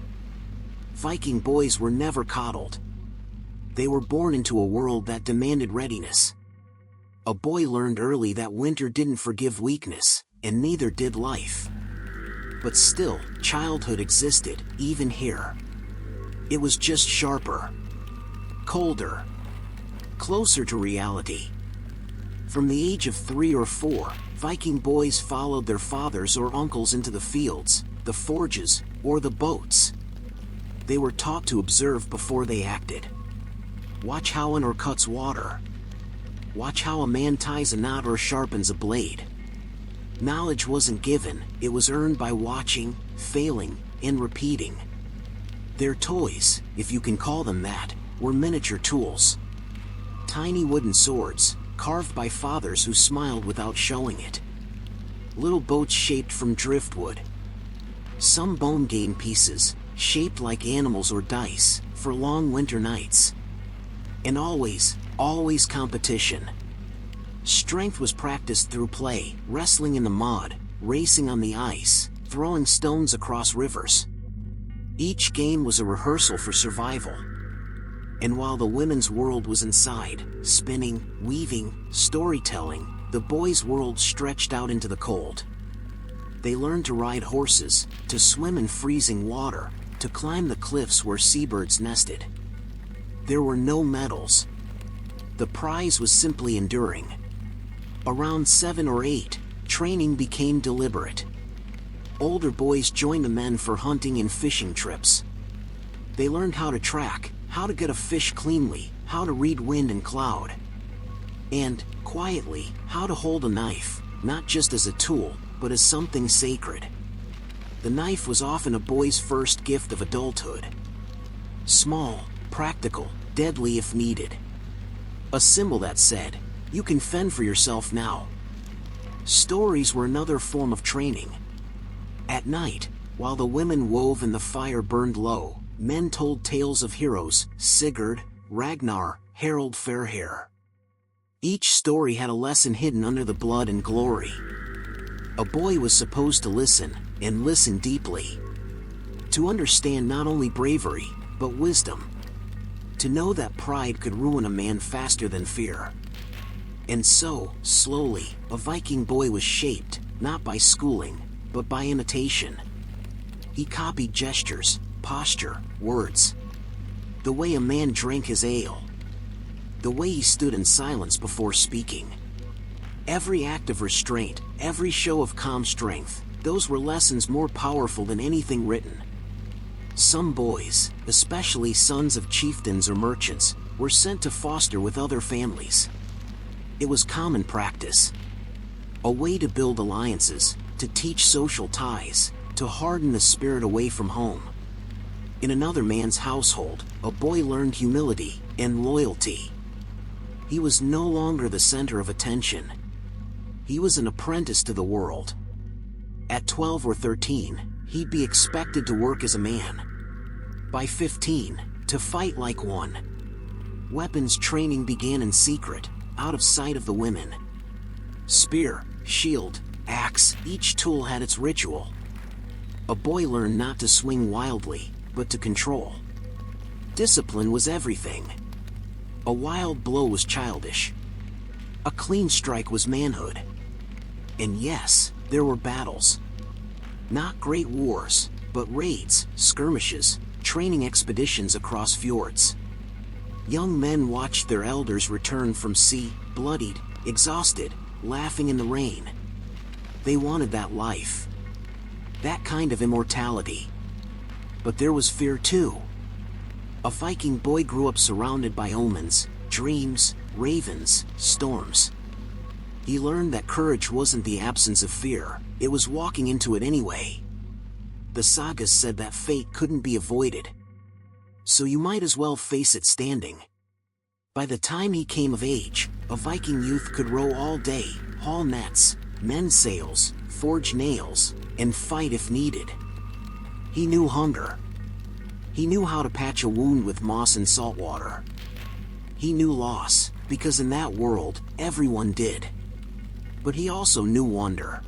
[SPEAKER 1] Viking boys were never coddled. They were born into a world that demanded readiness. A boy learned early that winter didn't forgive weakness, and neither did life. But still, childhood existed, even here. It was just sharper, colder, closer to reality. From the age of 3 or 4, Viking boys followed their fathers or uncles into the fields, the forges, or the boats. They were taught to observe before they acted. Watch how an oar cuts water. Watch how a man ties a knot or sharpens a blade. Knowledge wasn't given, it was earned by watching, failing, and repeating. Their toys, if you can call them that, were miniature tools. Tiny wooden swords, carved by fathers who smiled without showing it. Little boats shaped from driftwood. Some bone game pieces, shaped like animals or dice, for long winter nights. And always competition. Strength was practiced through play, wrestling in the mud, racing on the ice, throwing stones across rivers. Each game was a rehearsal for survival. And while the women's world was inside, spinning, weaving, storytelling, the boys' world stretched out into the cold. They learned to ride horses, to swim in freezing water, to climb the cliffs where seabirds nested. There were no medals. The prize was simply enduring. Around 7 or 8, training became deliberate. Older boys joined the men for hunting and fishing trips. They learned how to track, how to get a fish cleanly, how to read wind and cloud. And, quietly, how to hold a knife, not just as a tool, but as something sacred. The knife was often a boy's first gift of adulthood. Small, practical, deadly if needed. A symbol that said, you can fend for yourself now. Stories were another form of training. At night, while the women wove and the fire burned low, men told tales of heroes, Sigurd, Ragnar, Harald Fairhair. Each story had a lesson hidden under the blood and glory. A boy was supposed to listen, and listen deeply. To understand not only bravery, but wisdom. To know that pride could ruin a man faster than fear. And so, slowly, a Viking boy was shaped, not by schooling, but by imitation. He copied gestures, posture, words. The way a man drank his ale. The way he stood in silence before speaking. Every act of restraint, every show of calm strength, those were lessons more powerful than anything written. Some boys, especially sons of chieftains or merchants, were sent to foster with other families. It was common practice. A way to build alliances, to teach social ties, to harden the spirit away from home. In another man's household, a boy learned humility and loyalty. He was no longer the center of attention. He was an apprentice to the world. At 12 or 13, he'd be expected to work as a man. By 15, to fight like one. Weapons training began in secret, out of sight of the women. Spear, shield, axe, each tool had its ritual. A boy learned not to swing wildly, but to control. Discipline was everything. A wild blow was childish. A clean strike was manhood. And yes, there were battles. Not great wars, but raids, skirmishes, training expeditions across fjords. Young men watched their elders return from sea, bloodied, exhausted, laughing in the rain. They wanted that life. That kind of immortality. But there was fear too. A Viking boy grew up surrounded by omens, dreams, ravens, storms. He learned that courage wasn't the absence of fear, it was walking into it anyway. The sagas said that fate couldn't be avoided, so you might as well face it standing. By the time he came of age, a Viking youth could row all day, haul nets, mend sails, forge nails, and fight if needed. He knew hunger. He knew how to patch a wound with moss and salt water. He knew loss, because in that world, everyone did. But he also knew wonder.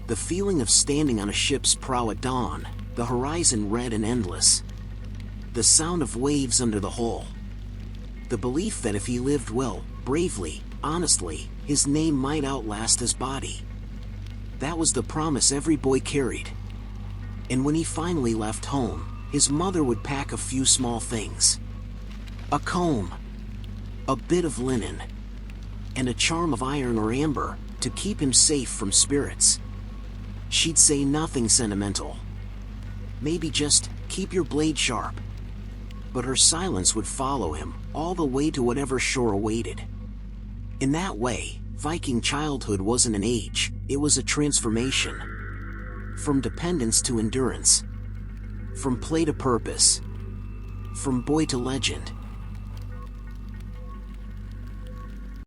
[SPEAKER 1] The feeling of standing on a ship's prow at dawn, the horizon red and endless. The sound of waves under the hull. The belief that if he lived well, bravely, honestly, his name might outlast his body. That was the promise every boy carried. And when he finally left home, his mother would pack a few small things. A comb, a bit of linen, and a charm of iron or amber to keep him safe from spirits. She'd say nothing sentimental. Maybe just, keep your blade sharp. But her silence would follow him, all the way to whatever shore awaited. In that way, Viking childhood wasn't an age, it was a transformation. From dependence to endurance. From play to purpose. From boy to legend.